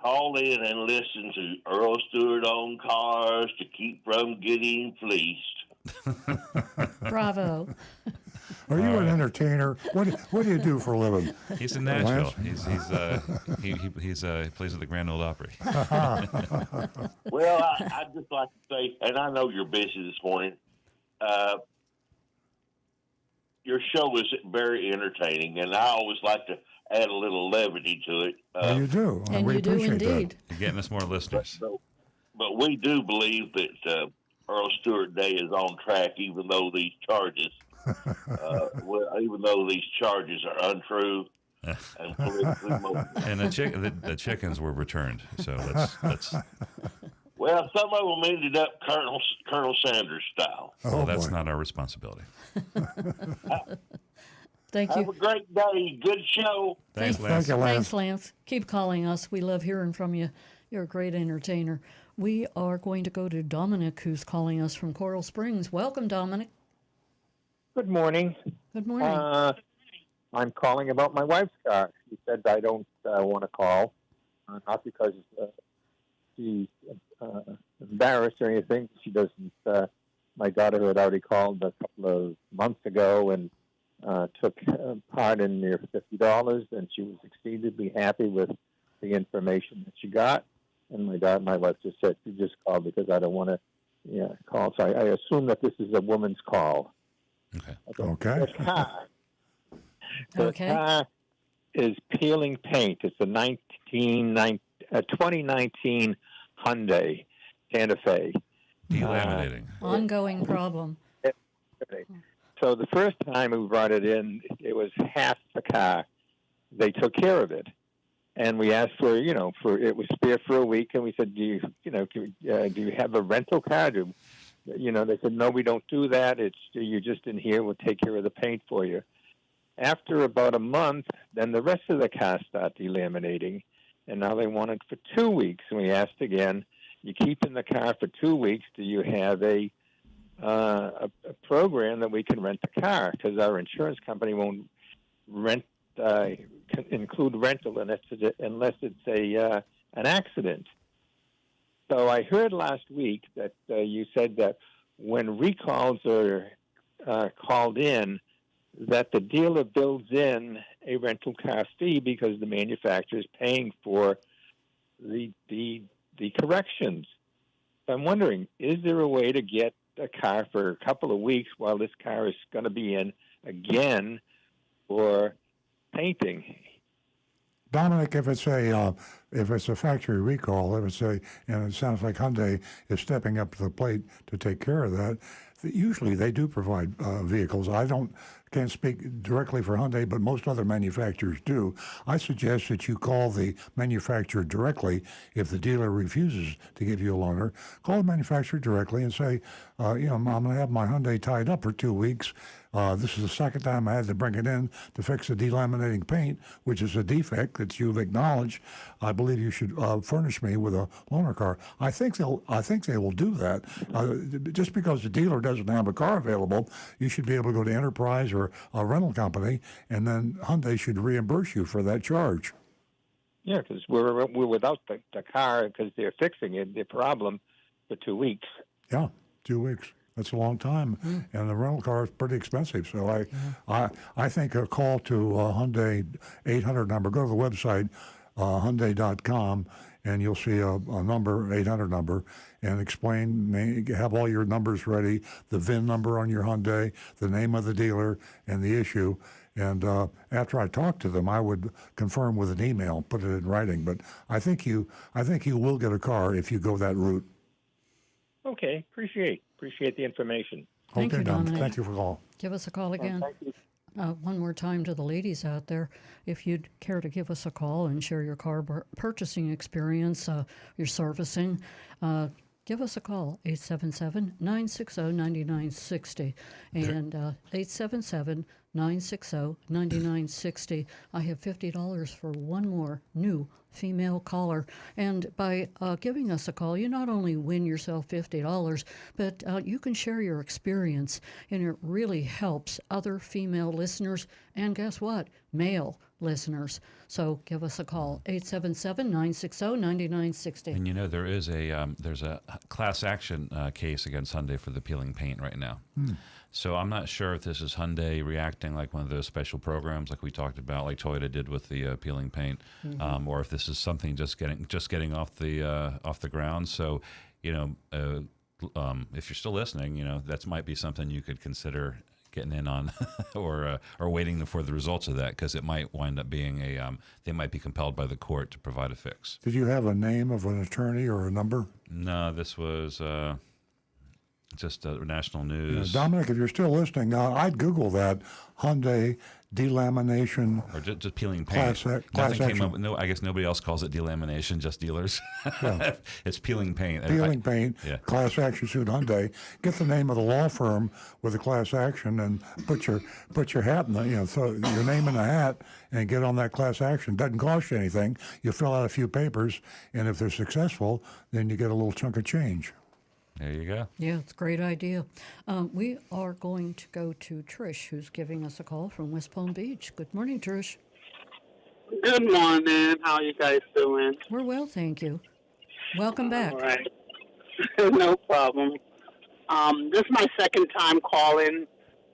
call in and listen to Earl Stewart on Cars to keep from getting fleeced. Bravo. Are you an entertainer? What do you do for a living? He's in Nashville. He plays at the Grand Ole Opry. Well, I'd just like to say, and I know you're busy this morning, your show is very entertaining, and I always like to add a little levity to it. You do. And we you do appreciate indeed. You're getting us more listeners. But we do believe that Earl Stewart Day is on track, even though these charges, are untrue and politically motivated. And the chickens were returned, so that's. Well, some of them ended up Colonel Sanders style. Well, that's not our responsibility. Thank Have you. a great day. Good show. Thanks, Thank Lance. you, Lance. Thanks, Lance. Keep calling us. We love hearing from you. You're a great entertainer. We are going to go to Dominic, who's calling us from Coral Springs. Welcome, Dominic. Good morning. Good morning. I'm calling about my wife's car. She said I don't want to call, not because she's embarrassed or anything. She doesn't. My daughter had already called a couple of months ago and took part in their $50, and she was exceedingly happy with the information that she got. And my wife just said, "You just called because I don't want to call." So I assume that this is a woman's call. Okay. The car is peeling paint. It's a 2019 Hyundai Santa Fe. Delaminating. Ongoing problem. So the first time we brought it in, it was half the car. They took care of it, and we asked for it was spare for a week, and we said, do you have a rental car? They said, no, we don't do that. You're just in here. We'll take care of the paint for you. After about a month, then the rest of the car started delaminating, and now they want it for 2 weeks. And we asked again, you keep in the car for 2 weeks. Do you have a program that we can rent the car? Because our insurance company won't include rental unless it's an accident. So I heard last week that you said that when recalls are called in, that the dealer builds in a rental car fee because the manufacturer is paying for the corrections. So I'm wondering, is there a way to get a car for a couple of weeks while this car is going to be in again for painting? Dominic, if it's a factory recall, if it's and it sounds like Hyundai is stepping up to the plate to take care of that. Usually they do provide vehicles. Can't speak directly for Hyundai, but most other manufacturers do. I suggest that you call the manufacturer directly if the dealer refuses to give you a loaner. Call the manufacturer directly and say, I'm going to have my Hyundai tied up for 2 weeks. This is the second time I had to bring it in to fix the delaminating paint, which is a defect that you've acknowledged. I believe you should furnish me with a loaner car. I think they will do that. Just because the dealer doesn't have a car available, you should be able to go to Enterprise or a rental company, and then Hyundai should reimburse you for that charge. Yeah, because we're without the car because they're fixing the problem for 2 weeks. Yeah, 2 weeks. That's a long time, and the rental car is pretty expensive. So I think a call to Hyundai 800 number. Go to the website Hyundai.com, and you'll see a number 800 number, and explain. Have all your numbers ready, the VIN number on your Hyundai, the name of the dealer, and the issue. And after I talk to them, I would confirm with an email, put it in writing. But I think you will get a car if you go that route. Okay, appreciate the information. Thank you, Dominic. Thank you for the call. Give us a call again. Thank you. One more time to the ladies out there, if you'd care to give us a call and share your car purchasing experience, your servicing, give us a call, 877-960-9960, and 877-960-9960. I have $50 for one more new female caller. And by giving us a call, you not only win yourself $50, but you can share your experience, and it really helps other female listeners, and guess what? Male listeners. So give us a call, 877-960-9960. And there is there's a class action case against Hyundai for the peeling paint right now. So I'm not sure if this is Hyundai reacting like one of those special programs like we talked about, like Toyota did with the peeling paint, or if this is something just getting off the ground. So, if you're still listening, that might be something you could consider getting in on, or waiting for the results of that, because it might wind up being they might be compelled by the court to provide a fix. Did you have a name of an attorney or a number? No, this was just national news. Dominic, if you're still listening, I'd Google that Hyundai delamination or just peeling paint. Class Nothing came action. up. No, I guess nobody else calls it delamination. Just dealers. Yeah. It's peeling paint. Peeling paint, Yeah. class action suit Hyundai. Get the name of the law firm with the class action and put your hat in the, throw your name in the hat and get on that class action. Doesn't cost you anything. You fill out a few papers, and if they're successful, then you get a little chunk of change. There you go. Yeah, it's a great idea. We are going to go to Trish, who's giving us a call from West Palm Beach. Good morning, Trish. Good morning. How are you guys doing? We're well, thank you. Welcome back. All right. No problem. This is my second time calling.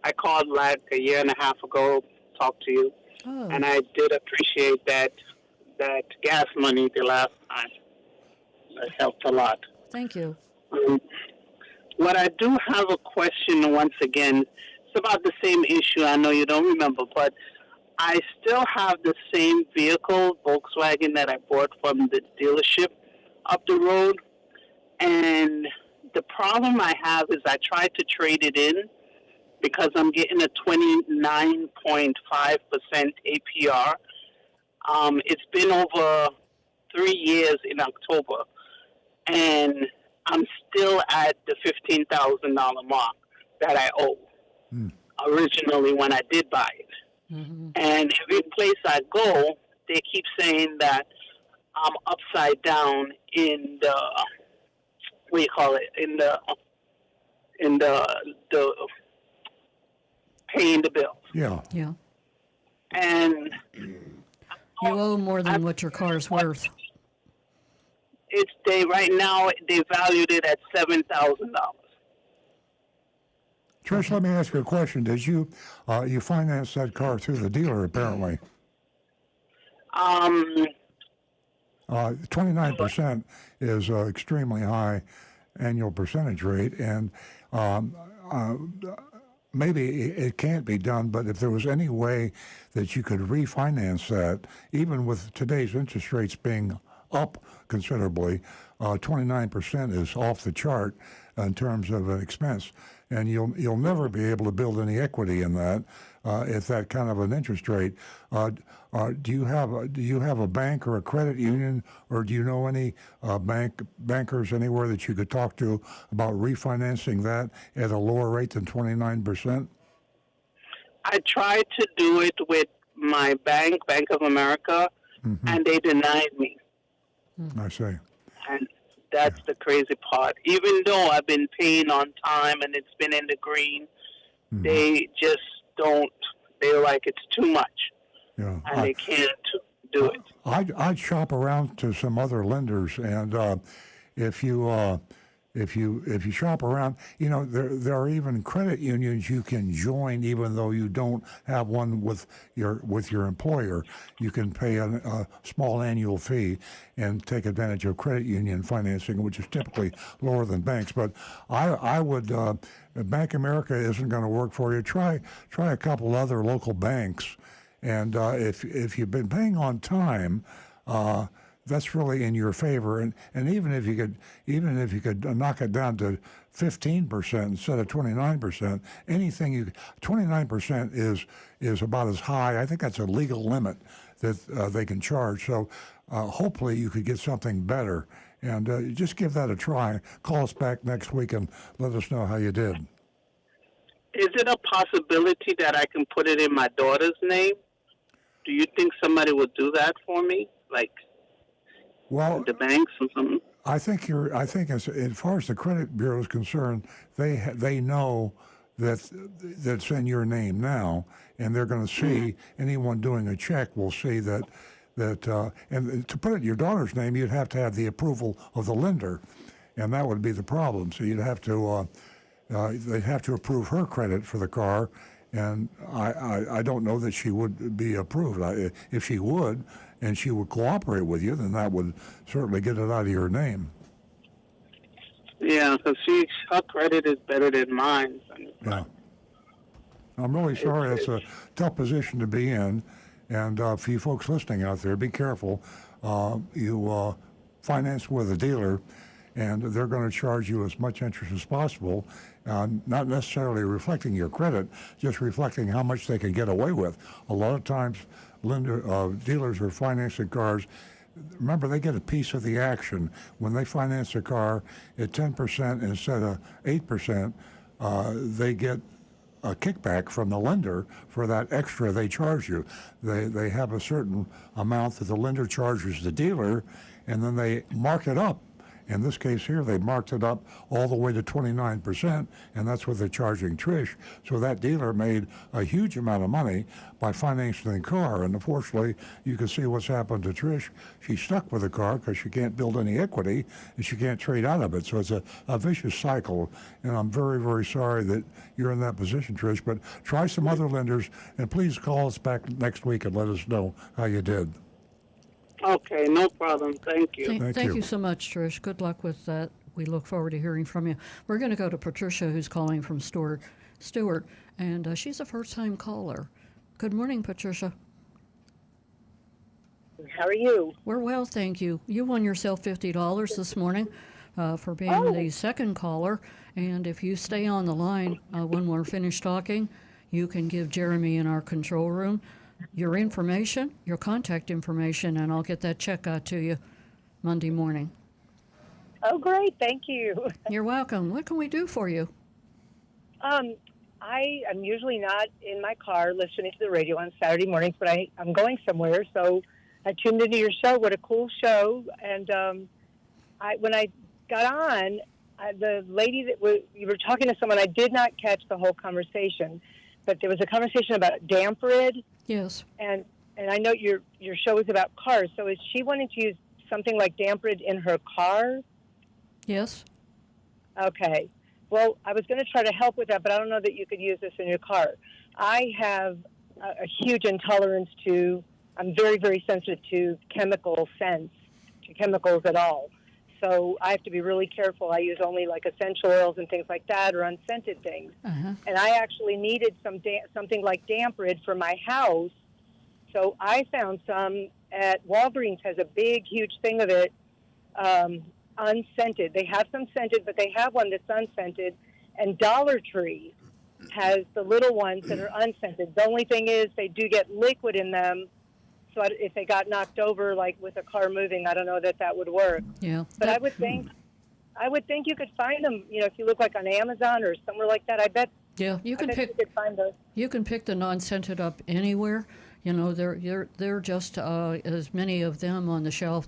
I called like a year and a half ago, talked to you, and I did appreciate that gas money the last time. It helped a lot. Thank you. What I do have a question once again, it's about the same issue. I know you don't remember, but I still have the same vehicle, Volkswagen, that I bought from the dealership up the road. And the problem I have is I tried to trade it in because I'm getting a 29.5% APR. It's been over 3 years in October, and I'm still at the $15,000 mark that I owe originally when I did buy it. Mm-hmm. And every place I go, they keep saying that I'm upside down in the, what do you call it, in the paying the bills. Yeah. Yeah. And you owe more than what your car's worth. Right now they valued it at $7,000. Trish, let me ask you a question. Did you you finance that car through the dealer? Apparently, 29% is extremely high annual percentage rate, and um, uh, maybe it can't be done. But if there was any way that you could refinance that, even with today's interest rates being up considerably, 29% is off the chart in terms of an expense, and you'll never be able to build any equity in that at that kind of an interest rate. Do you have a bank or a credit union, or do you know any bankers anywhere that you could talk to about refinancing that at a lower rate than 29%? I tried to do it with my bank, Bank of America, and they denied me. I see. And that's the crazy part. Even though I've been paying on time and it's been in the green, they just don't. They're like, it's too much. Yeah. And they can't do it. I'd shop around to some other lenders, and if you shop around, there are even credit unions you can join, even though you don't have one with your employer. You can pay a small annual fee and take advantage of credit union financing, which is typically lower than banks. But I would Bank America isn't going to work for you. Try a couple other local banks. And if you've been paying on time, that's really in your favor. And even if you could knock it down to 15% instead of 29%, 29% is about as high. I think that's a legal limit that they can charge. So hopefully you could get something better. And just give that a try. Call us back next week and let us know how you did. Is it a possibility that I can put it in my daughter's name? Do you think somebody would do that for me, like the banks or something? I think as far as the credit bureau is concerned, they know that's in your name now, and they're going to see anyone doing a check will see that and to put it in your daughter's name, you'd have to have the approval of the lender, and that would be the problem. So you'd have to they'd have to approve her credit for the car. And I don't know that she would be approved. If she would, and she would cooperate with you, then that would certainly get it out of your name. Yeah, because her credit is better than mine. Yeah. I'm really sorry. It's a tough position to be in. And for you folks listening out there, be careful. You finance with a dealer, and they're going to charge you as much interest as possible, not necessarily reflecting your credit, just reflecting how much they can get away with. A lot of times, dealers are financing cars. Remember, they get a piece of the action. When they finance a car at 10% instead of 8%, they get a kickback from the lender for that extra they charge you. They have a certain amount that the lender charges the dealer, and then they mark it up. In this case here, they marked it up all the way to 29%, and that's what they're charging Trish. So that dealer made a huge amount of money by financing the car, and unfortunately, you can see what's happened to Trish. She's stuck with the car because she can't build any equity, and she can't trade out of it. So it's a vicious cycle, and I'm very, very sorry that you're in that position, Trish, but try some other lenders, and please call us back next week and let us know how you did. Okay, no problem. Thank you. Thank you so much, Trish. Good luck with that. We look forward to hearing from you. We're going to go to Patricia, who's calling from Stewart, and she's a first-time caller. Good morning, Patricia. How are you? We're well, thank you. You won yourself $50 this morning for being the second caller, and if you stay on the line when we're finished talking, you can give Jeremy in our control room your information, your contact information, and I'll get that check out to you Monday morning. Oh, great. Thank you. You're welcome. What can we do for you? I am usually not in my car listening to the radio on Saturday mornings, but I'm going somewhere, so I tuned into your show. What a cool show. And when I got on, the lady you were talking to someone, I did not catch the whole conversation, but there was a conversation about damp rid. Yes. And I know your show is about cars, so is she wanting to use something like damp rid in her car? Yes. Okay. Well, I was going to try to help with that, but I don't know that you could use this in your car. I have a huge intolerance to, I'm very, very sensitive to chemical scents, to chemicals at all. So I have to be really careful. I use only like essential oils and things like that, or unscented things. Uh-huh. And I actually needed something like damp rid for my house. So I found some at Walgreens, has a big, huge thing of it, unscented. They have some scented, but they have one that's unscented. And Dollar Tree has the little ones that are unscented. The only thing is they do get liquid in them. So if they got knocked over, like with a car moving, I don't know that would work. Yeah. But I would think you could find them. You know, if you look like on Amazon or somewhere like that, I bet. Yeah, you can pick. You could find those. You can pick the non-scented up anywhere. You know, they're just as many of them on the shelf,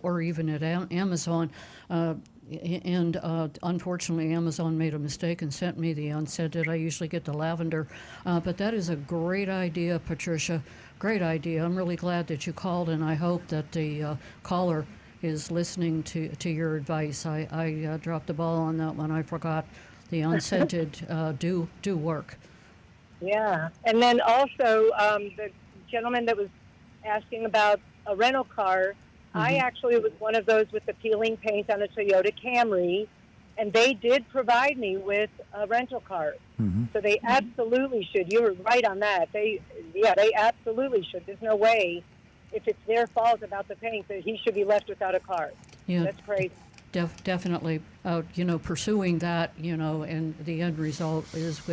or even at Amazon. And unfortunately, Amazon made a mistake and sent me the unscented. I usually get the lavender. But that is a great idea, Patricia. Great idea. I'm really glad that you called, and I hope that the caller is listening to your advice. I dropped the ball on that one. I forgot the unscented do work. Yeah. And then also the gentleman that was asking about a rental car, I actually was one of those with the peeling paint on a Toyota Camry, and they did provide me with a rental car. So they absolutely should. You were right on that. They absolutely should. There's no way, if it's their fault about the paint, that he should be left without a car. Yeah. That's crazy. Definitely, pursuing that, and the end result is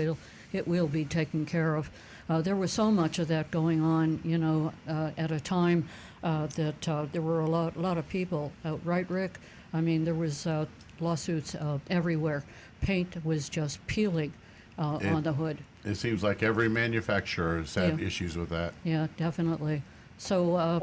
it will be taken care of. There was so much of that going on, at a time that there were a lot of people out, right, Rick? I mean, there was lawsuits everywhere. Paint was just peeling on the hood. It seems like every manufacturer has had issues with that. Yeah, definitely. So,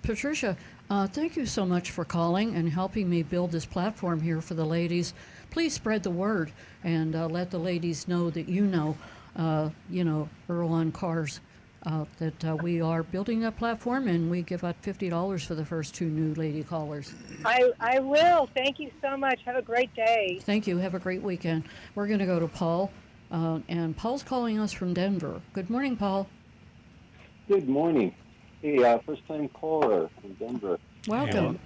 Patricia, thank you so much for calling and helping me build this platform here for the ladies. Please spread the word and let the ladies know that Earl on Cars, that we are building that platform, and we give out $50 for the first 2 new lady callers. I will. Thank you so much. Have a great day. Thank you. Have a great weekend. We're going to go to Paul, and Paul's calling us from Denver. Good morning, Paul. Good morning. Hey, first-time caller from Denver. Welcome.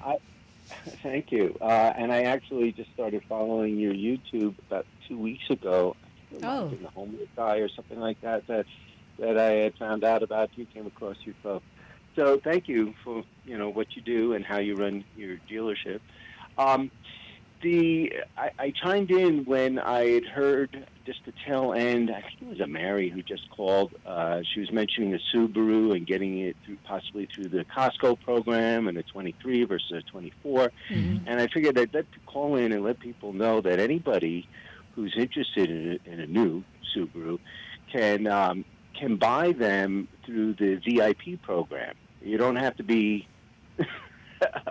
Thank you. And I actually just started following your YouTube about 2 weeks ago. Oh. The homeless guy or something like that I had found out about. You came across your club. So thank you for what you do and how you run your dealership. I chimed in when I had heard just the tail end. I think it was a Mary who just called. She was mentioning a Subaru and getting it possibly through the Costco program and a 23 versus a 24. And I figured I'd call in and let people know that anybody who's interested in a new Subaru can buy them through the VIP program. You don't have to be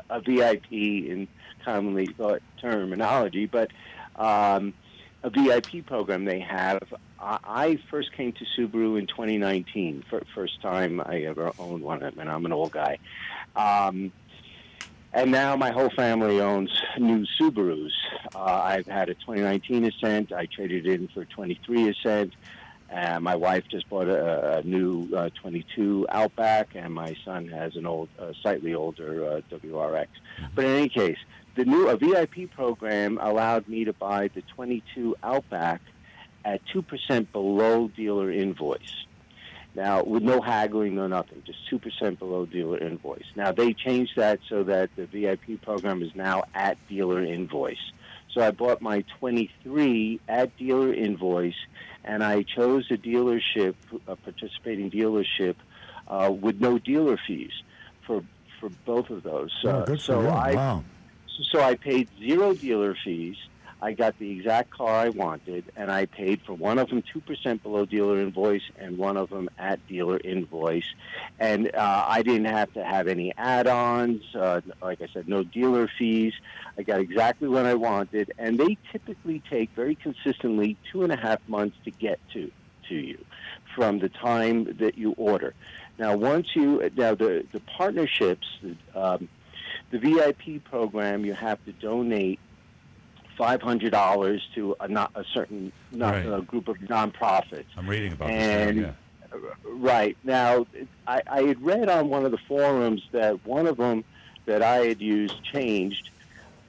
a VIP in commonly thought terminology, but a VIP program they have. I first came to Subaru in 2019, first time I ever owned one of them, and I'm an old guy. And now my whole family owns new Subarus. I've had a 2019 Ascent. I traded it in for a 23 Ascent. My wife just bought a new 22 Outback, and my son has an slightly older WRX. But in any case, a VIP program allowed me to buy the 22 Outback at 2% below dealer invoice. Now, with no haggling, no nothing, just 2% below dealer invoice. Now, they changed that so that the VIP program is now at dealer invoice. So I bought my 23 at dealer invoice, and I chose a dealership, a participating dealership, with no dealer fees for both of those. Good for you. Wow. So I paid 0 dealer fees. I got the exact car I wanted, and I paid for one of them 2% below dealer invoice and one of them at dealer invoice. And I didn't have to have any add-ons. Like I said, no dealer fees. I got exactly what I wanted, and they typically take very consistently 2.5 months to get to you from the time that you order. Now, the partnerships, the VIP program, you have to donate $500 to a certain a group of nonprofits. I'm reading about and, this now, Right. Now, I had read on one of the forums that one of them that I had used changed.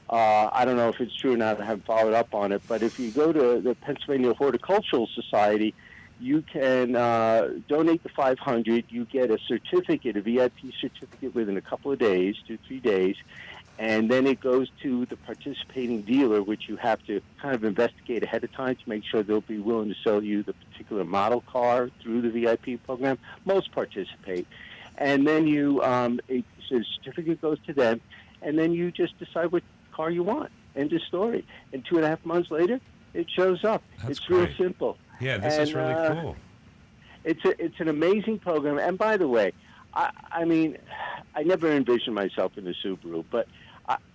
I don't know if it's true or not. I haven't followed up on it. But if you go to the Pennsylvania Horticultural Society, you can donate the $500. You get a certificate, a VIP certificate, within a couple of days, 2-3 days. And then it goes to the participating dealer, which you have to kind of investigate ahead of time to make sure they'll be willing to sell you the particular model car through the VIP program. Most participate. And then the certificate goes to them, and then you just decide what car you want. End of story. And 2.5 months later, it shows up. That's it's great. real simple. Yeah, this is really cool. It's an amazing program. And by the way, I mean, I never envisioned myself in a Subaru, but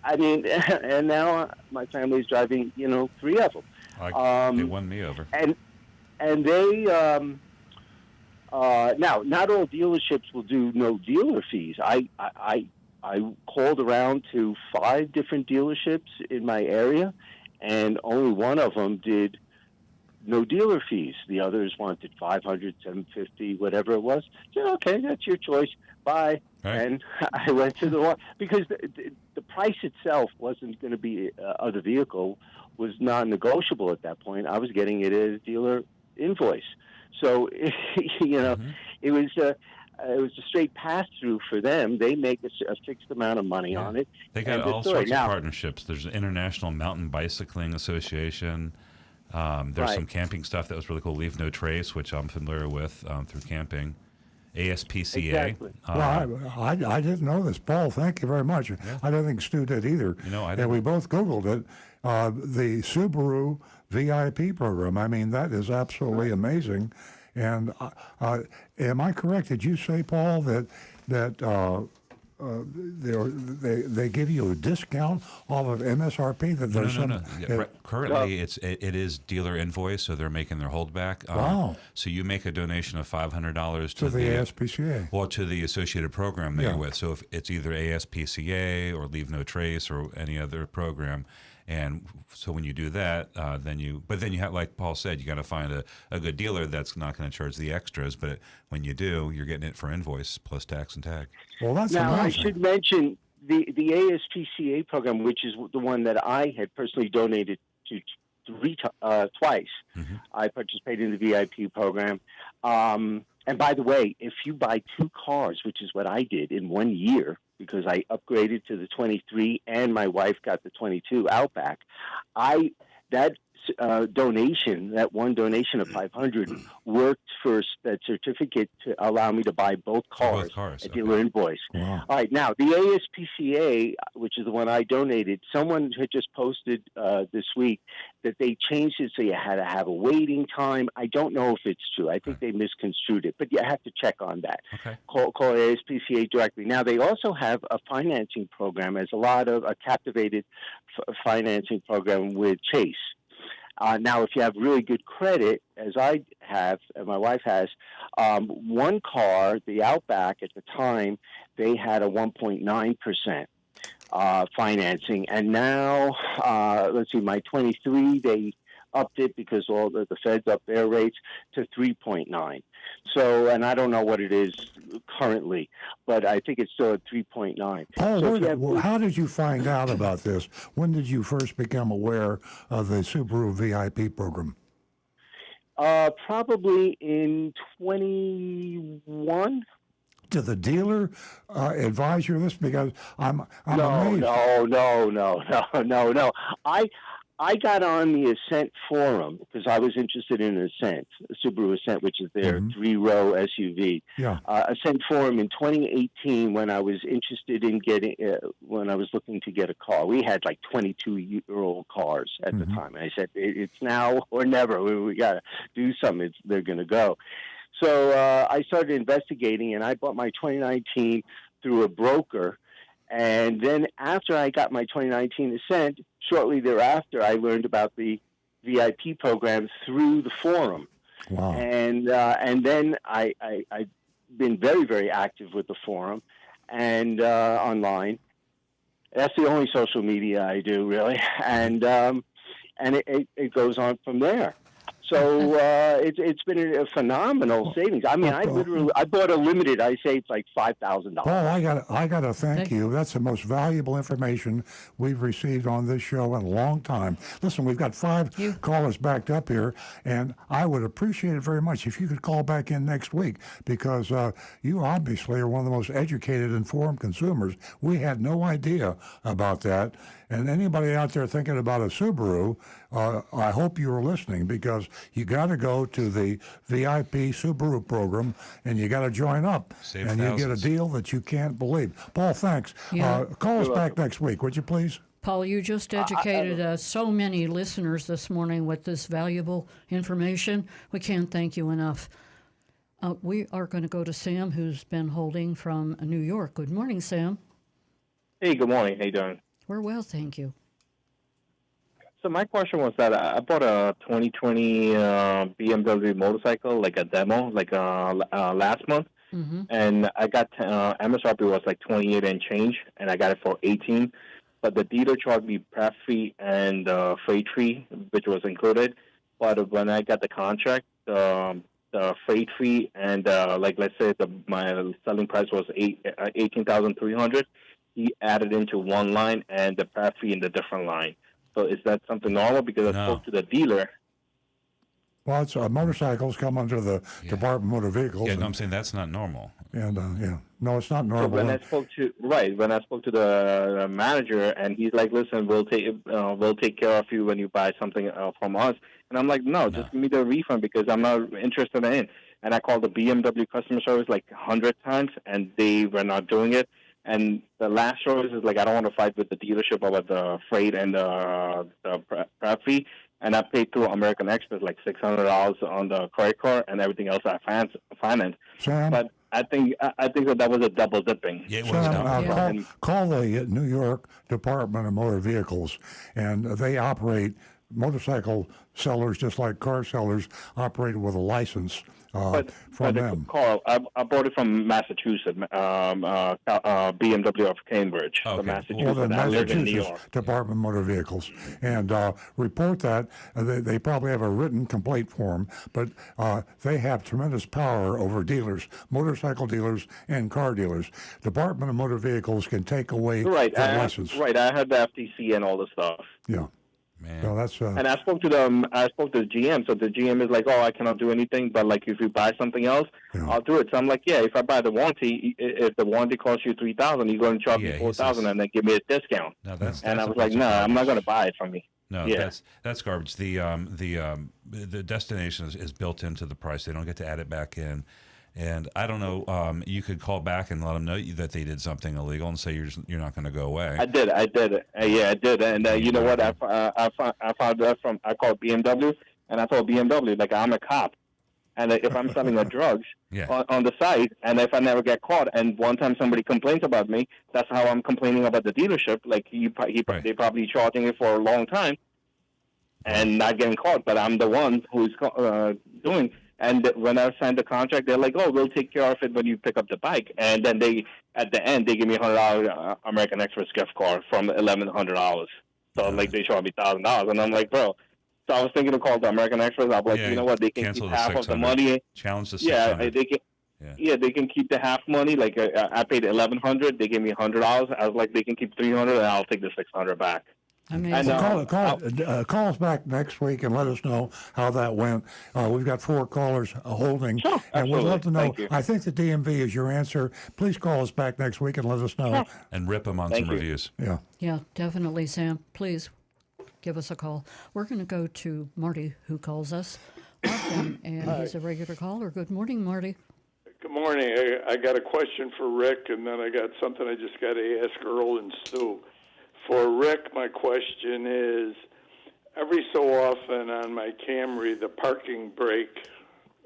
I mean, and now my family's driving, 3 of them. They won me over. And they now not all dealerships will do no dealer fees. I called around to 5 different dealerships in my area, and only one of them did no dealer fees. The others wanted $500, $750, whatever it was. I said, okay, that's your choice. Bye. Right. And I went to the one because the price itself wasn't going to be of the vehicle was non-negotiable at that point. I was getting it as dealer invoice, so it was a straight pass-through for them. They make a fixed amount of money on it. They got all sorts of partnerships. There's an International Mountain Bicycling Association. There's some camping stuff that was really cool. Leave No Trace, which I'm familiar with through camping. ASPCA. Exactly. Well, I didn't know this. Paul, thank you very much. Yeah. I don't think Stu did either. I didn't. And we both Googled it. The Subaru VIP program. I mean, that is absolutely amazing. And am I correct? Did you say, Paul, that they give you a discount off of MSRP? That there's no. Yeah, currently, it is dealer invoice, so they're making their holdback. Wow! So you make a donation of $500 to the ASPCA, or to the associated program that you're with. So if it's either ASPCA or Leave No Trace or any other program. And so when you do that, then you have, like Paul said, you got to find a good dealer that's not going to charge the extras. But when you do, you're getting it for invoice plus tax and tag. Well, that's now amazing. I should mention the ASPCA program, which is the one that I had personally donated to twice. Mm-hmm. I participated in the VIP program. And by the way, if you buy 2 cars, which is what I did in 1 year, because I upgraded to the 23 and my wife got the 22 Outback, that one donation of $500 worked for that certificate to allow me to buy both cars at dealer invoice. Wow. All right, now the ASPCA, which is the one I donated, someone had just posted this week that they changed it so you had to have a waiting time. I don't know if it's true. I think they misconstrued it, but you have to check on that. Okay. Call ASPCA directly. Now they also have a financing program, as a captivated financing program with Chase. Now, if you have really good credit, as I have and my wife has, one car, the Outback at the time, they had a 1.9% financing. And now, let's see, my 23, they upped it because all the feds upped their rates to 3.9. So, and I don't know what it is currently, but I think it's still at 3.9. Paul, how did you find out about this? When did you first become aware of the Subaru VIP program? Probably in 21. Did the dealer advise you of this? Because I'm amazed. No. I got on the Ascent forum because I was interested in Ascent, Subaru Ascent, which is their 3-row SUV. Yeah. Ascent forum in 2018 when I was interested in when I was looking to get a car. We had like 22-year-old cars at the time. And I said, it's now or never. We got to do something. They're going to go. So I started investigating, and I bought my 2019 through a broker. And then after I got my 2019 Ascent, shortly thereafter, I learned about the VIP program through the forum. Wow. And then I've been very, very active with the forum and online. That's the only social media I do, really. And and it goes on from there. So it's been a phenomenal savings. I mean, I bought a limited. I saved like $5,000. Paul, I got to thank you. That's the most valuable information we've received on this show in a long time. Listen, we've got 5 callers backed up here, and I would appreciate it very much if you could call back in next week, because you obviously are one of the most educated, informed consumers. We had no idea about that. And anybody out there thinking about a Subaru, I hope you are listening, because you got to go to the VIP Subaru program and you got to join up. Save and thousands. You get a deal that you can't believe. Paul, thanks. Yeah. Call us back next week, would you please? Paul, you just educated so many listeners this morning with this valuable information. We can't thank you enough. We are going to go to Sam, who's been holding from New York. Good morning, Sam. Hey, good morning. How you doing? We're well, thank you. So my question was that I bought a 2020 BMW motorcycle, like a demo, like last month, and I got MSRP was like 28 and change, and I got it for 18. But the dealer charged me prep fee and freight fee, which was included. But when I got the contract, the freight fee and like let's say my selling price was 18,300. He added into one line and the prep fee in the different line. So is that something normal? Because I spoke to the dealer. Well, it's motorcycles come under the Department of Motor Vehicles. Yeah, no, I'm saying that's not normal. And no, it's not normal. So when I spoke to the manager, and he's like, "Listen, we'll take care of you when you buy something from us." And I'm like, "No, just give me the refund because I'm not interested in it." And I called the BMW customer service like 100 times, and they were not doing it. And the last service is like, I don't want to fight with the dealership about the freight and the prep fee. And I paid through American Express like $600 on the credit card, and everything else I financed. Sam? But I think that was a double dipping. Yeah, Sam, call the New York Department of Motor Vehicles, and they operate motorcycle sellers just like car sellers operate with a license from them. Carl, I bought it from Massachusetts, BMW of Cambridge, Massachusetts. Well, the I live in New York. Massachusetts Department of Motor Vehicles, and report that. They probably have a written complaint form, but they have tremendous power over dealers, motorcycle dealers and car dealers. Department of Motor Vehicles can take away that license. Right, I had the FTC and all the stuff. Yeah. Man. So that's and I spoke to the GM. So the GM is like, "Oh, I cannot do anything, but like if you buy something else, I'll do it." So I'm like, "Yeah, if I buy the warranty, if the warranty costs you $3,000, you're going to charge me $4,000 and then give me a discount." No, that's I was like, "No, I'm not going to buy it from me." No, that's garbage. The destination is built into the price. They don't get to add it back in. And I don't know. You could call back and let them know that they did something illegal, and say you're not going to go away. I did. I did. And you know what? I found that from. I called BMW, and I told BMW like I'm a cop, and if I'm selling drugs on the side, and if I never get caught, and one time somebody complains about me, that's how I'm complaining about the dealership. Like they probably charging it for a long time, and not getting caught, but I'm the one who's doing. And when I signed the contract, they're like, "Oh, we'll take care of it when you pick up the bike." And then at the end, they give me $100 American Express gift card from $1,100. So like they charge me $1,000, and I'm like, bro. So I was thinking to call the American Express. I'm like, you know what? They can keep half of the money. Challenge the $600. Yeah, they can. Yeah, they can keep the half money. Like I paid $1,100, they gave me $100. I was like, they can keep $300, and I'll take the $600 back. Amazing. Call us back next week and let us know how that went. We've got 4 callers holding, sure, and we'd love to know. Thank you. I think the DMV is your answer. Please call us back next week and let us know. And rip them on some reviews. Yeah, definitely, Sam. Please give us a call. We're going to go to Marty, who calls us often, and he's a regular caller. Good morning, Marty. Good morning. I got a question for Rick, and then I got something I just got to ask Earl and Stu. For Rick, my question is, every so often on my Camry, the parking brake,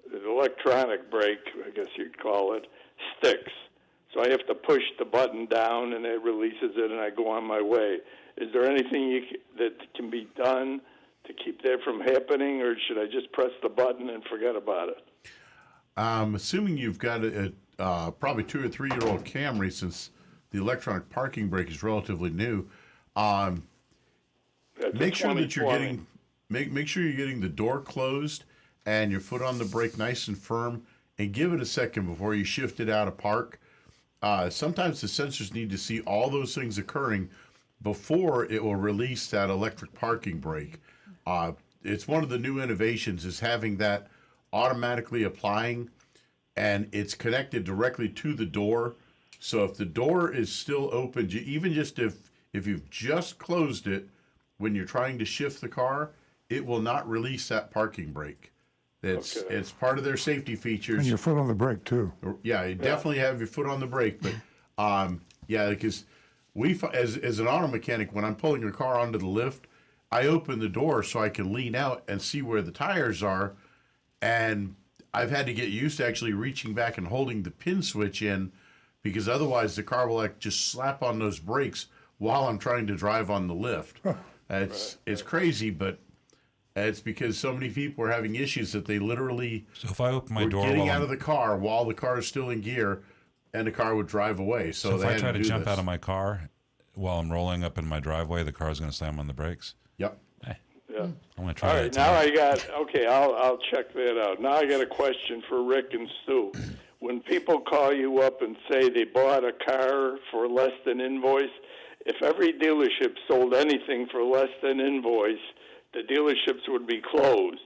the electronic brake, I guess you'd call it, sticks. So I have to push the button down, and it releases it, and I go on my way. Is there anything that can be done to keep that from happening, or should I just press the button and forget about it? I'm assuming you've got a probably 2 or 3 year old Camry, since the electronic parking brake is relatively new. Make sure that you're getting make sure you're getting the door closed and your foot on the brake nice and firm, and give it a second before you shift it out of park. Sometimes the sensors need to see all those things occurring before it will release that electric parking brake. It's one of the new innovations is having that automatically applying, and it's connected directly to the door. So if the door is still open, even just if you've just closed it when you're trying to shift the car, it will not release that parking brake. It's part of their safety features. And your foot on the brake, too. Yeah, you definitely have your foot on the brake. But, because as an auto mechanic, when I'm pulling a car onto the lift, I open the door so I can lean out and see where the tires are. And I've had to get used to actually reaching back and holding the pin switch in, because otherwise the car will just slap on those brakes while I'm trying to drive on the lift. It's crazy, but it's because so many people are having issues that they literally if I open my door getting out of the car while the car is still in gear, and the car would drive away. So if I try to jump out of my car while I'm rolling up in my driveway, the car's going to slam on the brakes? Yep. Yeah. I'm going to try All that right, now tonight. I'll check that out. Now I got a question for Rick and Stu. When people call you up and say they bought a car for less than invoice, if every dealership sold anything for less than invoice, the dealerships would be closed.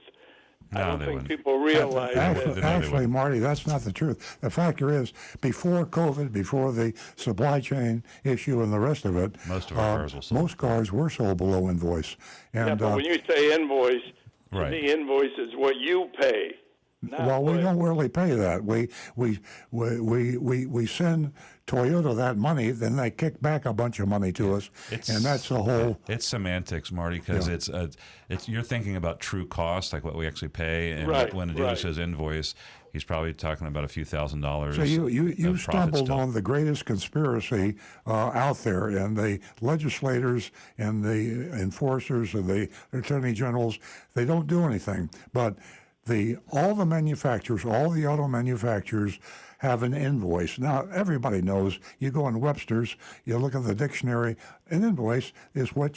I don't think people realize that. Actually, Marty, that's not the truth. The factor is, before COVID, before the supply chain issue and the rest of it, most of our cars were sold. Most cars were sold below invoice. And, but when you say invoice, the invoice is what you pay. Well, we don't really pay that. We send Toyota that money, then they kick back a bunch of money to us, and that's the whole. It's semantics, Marty, because it's you're thinking about true cost, like what we actually pay, and when a dealer says invoice, he's probably talking about a few $1,000s. So you stumbled on the greatest conspiracy out there, and the legislators and the enforcers and the attorney generals, they don't do anything, but. All the manufacturers, all the auto manufacturers have an invoice. Now, everybody knows, you go in Webster's, you look at the dictionary, an invoice is what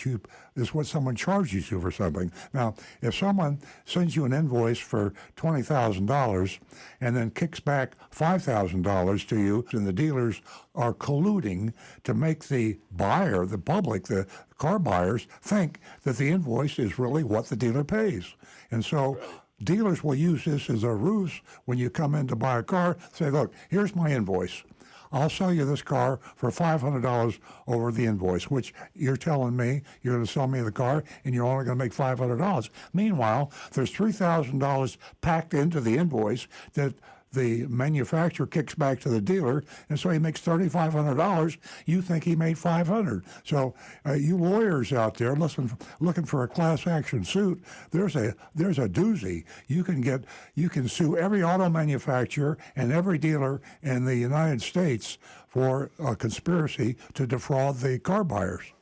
someone charges you for something. Now, if someone sends you an invoice for $20,000 and then kicks back $5,000 to you, and the dealers are colluding to make the buyer, the public, the car buyers, think that the invoice is really what the dealer pays. And so dealers will use this as a ruse when you come in to buy a car. Say, look, here's my invoice. I'll sell you this car for $500 over the invoice, which you're telling me you're going to sell me the car and you're only going to make $500. Meanwhile, there's $3,000 packed into the invoice that the manufacturer kicks back to the dealer, and so he makes $3,500. You think he made $500. So you lawyers out there, looking for a class action suit, there's a doozy. You can sue every auto manufacturer and every dealer in the United States for a conspiracy to defraud the car buyers.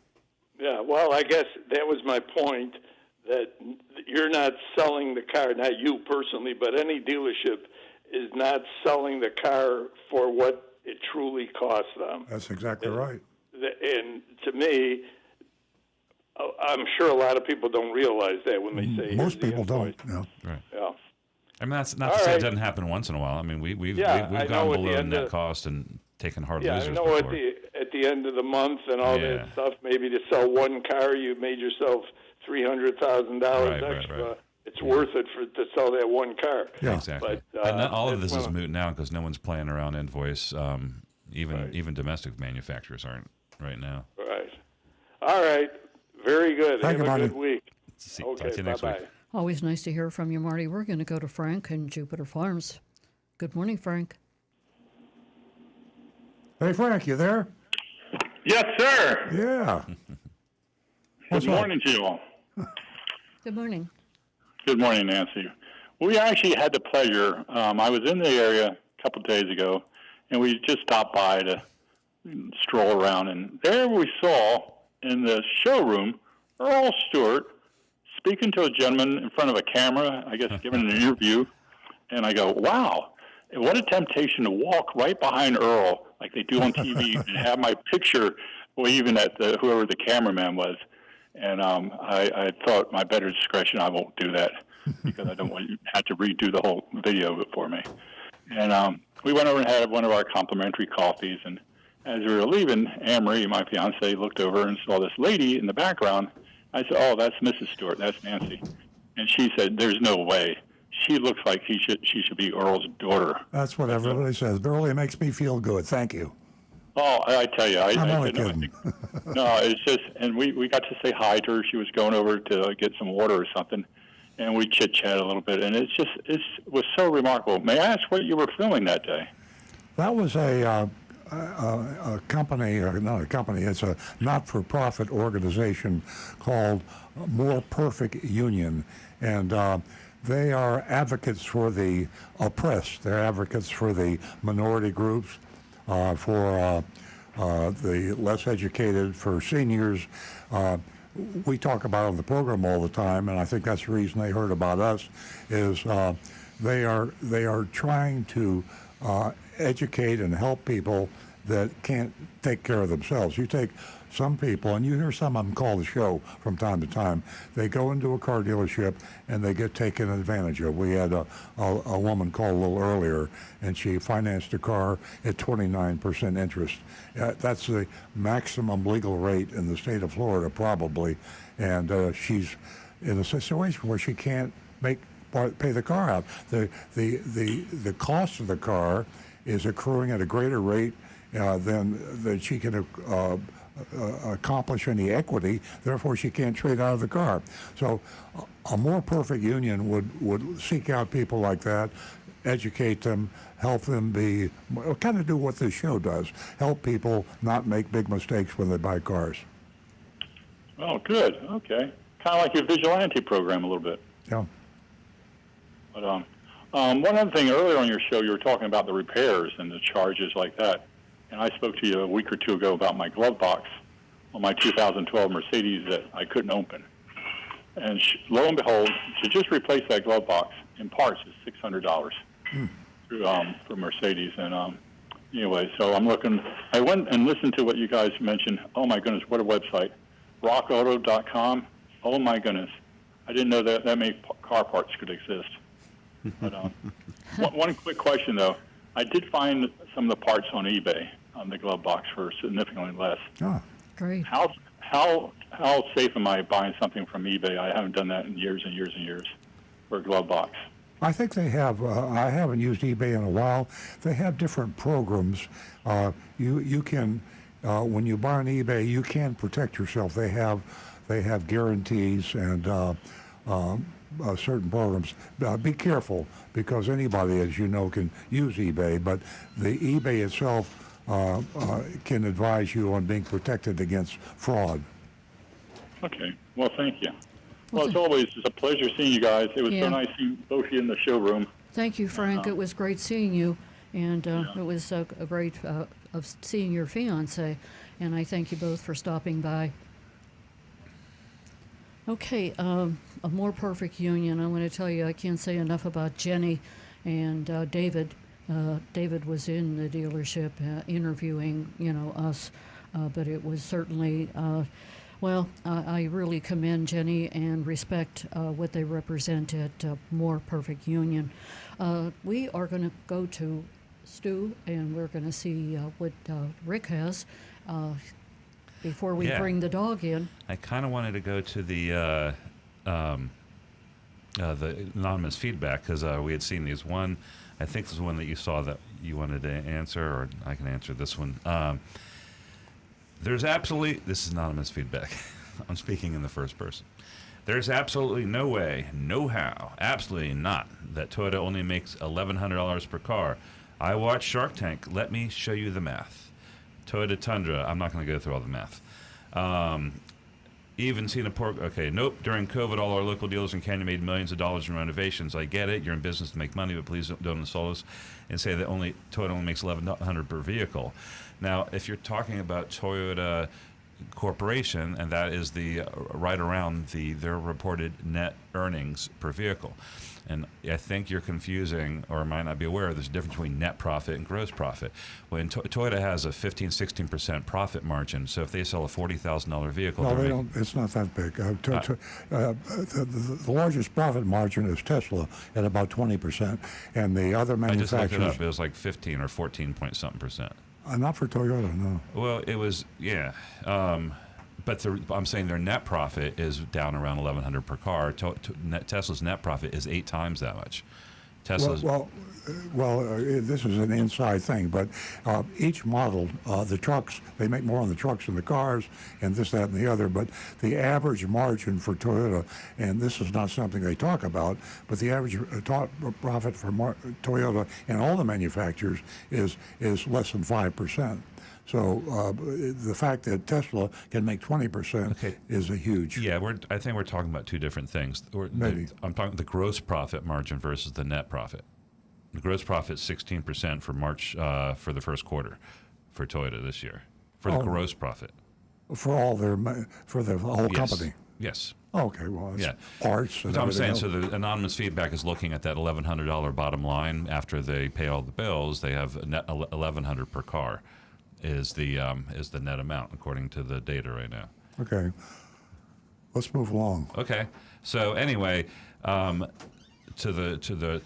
Yeah, well, I guess that was my point, that you're not selling the car, not you personally, but any dealership is not selling the car for what it truly costs them. That's exactly right. And to me, I'm sure a lot of people don't realize that when they say most people don't. No. Right. Yeah. I mean, that's not to say it doesn't happen once in a while. I mean, we've gone below net cost and taken hard losers. I know before. at the end of the month and all that stuff, maybe to sell one car, you made yourself $300,000 extra. Right. It's worth it to sell that one car. Yeah, exactly. But, and all of this is moot now because no one's playing around invoice. Even domestic manufacturers aren't right now. Right. All right. Very good. Thank Have you, a buddy. good week. Okay. Talk to you next week. Always nice to hear from you, Marty. We're going to go to Frank in Jupiter Farms. Good morning, Frank. Hey, Frank, you there? Yes, sir. Yeah. Good morning to you all. Good morning. Good morning, Nancy. We actually had the pleasure. I was in the area a couple of days ago, and we just stopped by to stroll around. And there we saw in the showroom Earl Stewart speaking to a gentleman in front of a camera, I guess giving an interview. And I go, wow, what a temptation to walk right behind Earl like they do on TV and have my picture waving at whoever the cameraman was. And I thought, my better discretion, I won't do that because I don't want you to have to redo the whole video of it for me. And we went over and had one of our complimentary coffees. And as we were leaving, Anne-Marie, my fiance, looked over and saw this lady in the background. I said, "Oh, that's Mrs. Stewart. That's Nancy." And she said, "There's no way. She looks like she should be Earl's daughter." That's what everybody says. But really makes me feel good. Thank you. Oh, I tell you, I'm only said, kidding. no, it's just, and we got to say hi to her. She was going over to get some water or something, and we chit-chat a little bit, and it was so remarkable. May I ask what you were filming that day? That was a company, or not a company, it's a not-for-profit organization called More Perfect Union, and they are advocates for the oppressed. They're advocates for the minority groups, for the less educated, for seniors. We talk about it on the program all the time, and I think that's the reason they heard about us, is they are trying to educate and help people that can't take care of themselves. You take some people, and you hear some of them call the show from time to time, they go into a car dealership and they get taken advantage of. We had a woman call a little earlier, and she financed a car at 29% interest. That's the maximum legal rate in the state of Florida, probably, and she's in a situation where she can't pay the car out. The cost of the car is accruing at a greater rate than she can accomplish any equity. Therefore, she can't trade out of the car. So, a More Perfect Union would seek out people like that, educate them, help them kind of do what this show does, help people not make big mistakes when they buy cars. Oh, good. Okay. Kind of like your vigilante program a little bit. Yeah. But one other thing, earlier on your show, you were talking about the repairs and the charges like that. And I spoke to you a week or two ago about my glove box on my 2012 Mercedes that I couldn't open. And lo and behold, to just replace that glove box in parts is $600 for Mercedes. And anyway, so I'm looking. I went and listened to what you guys mentioned. Oh my goodness, what a website! RockAuto.com. Oh my goodness, I didn't know that many car parts could exist. But one quick question though, I did find some of the parts on eBay on the glove box for significantly less. Oh, great. How safe am I buying something from eBay? I haven't done that in years and years and years for a glove box. I think they have. I haven't used eBay in a while. They have different programs. You can, when you buy on eBay, you can protect yourself. They have guarantees and certain programs. Be careful, because anybody, as you know, can use eBay, but the eBay itself can advise you on being protected against fraud. Okay. Well, thank you. Well, as always, it's a pleasure seeing you guys. It was so nice seeing both of you in the showroom. Thank you, Frank. It was great seeing you, and it was great of seeing your fiance, and I thank you both for stopping by. Okay, a More Perfect Union. I want to tell you, I can't say enough about Jenny and David. David was in the dealership interviewing, us, but it was certainly, I really commend Jenny and respect what they represent at More Perfect Union. We are going to go to Stu, and we're going to see what Rick has before we bring the dog in. I kind of wanted to go to the anonymous feedback, because we had seen these. One, I think this is one that you saw that you wanted to answer, or I can answer this one. This is anonymous feedback. I'm speaking in the first person. There's absolutely no way, no how, absolutely not, that Toyota only makes $1,100 per car. I watch Shark Tank. Let me show you the math. Toyota Tundra. I'm not going to go through all the math. Even seen nope. During COVID, all our local dealers in Canyon made millions of dollars in renovations. I get it. You're in business to make money, but please don't insult us and say that Toyota only makes $1,100 per vehicle. Now, if you're talking about Toyota corporation, and that is the right around their reported net earnings per vehicle. And I think you're confusing, or might not be aware, there's a difference between net profit and gross profit. When Toyota has a 15-16% profit margin, so if they sell a $40,000 vehicle, No, they don't. It's not that big. The largest profit margin is Tesla at about 20%, and the other I just looked it manufacturers. up. It was like 15 or 14 point something percent. Not for Toyota, no. Well, it was, yeah. But I'm saying their net profit is down around $1,100 per car. Tesla's net profit is 8 times that much. Tesla's This is an inside thing, but each model, the trucks, they make more on the trucks than the cars, and this, that, and the other. But the average margin for Toyota, and this is not something they talk about, but the average profit for Toyota and all the manufacturers is less than 5%. So the fact that Tesla can make 20% is a huge. Yeah, I think we're talking about two different things. Maybe. I'm talking the gross profit margin versus the net profit. The gross profit is 16% for March for the first quarter for Toyota this year for the gross profit for the whole company. Yes. Okay, well, it's parts. And so I'm saying, else. so the anonymous feedback is looking at that $1,100 bottom line. After they pay all the bills, they have net $1,100 per car. Is the net amount according to the data right now? Okay, let's move along. Okay, so anyway, to the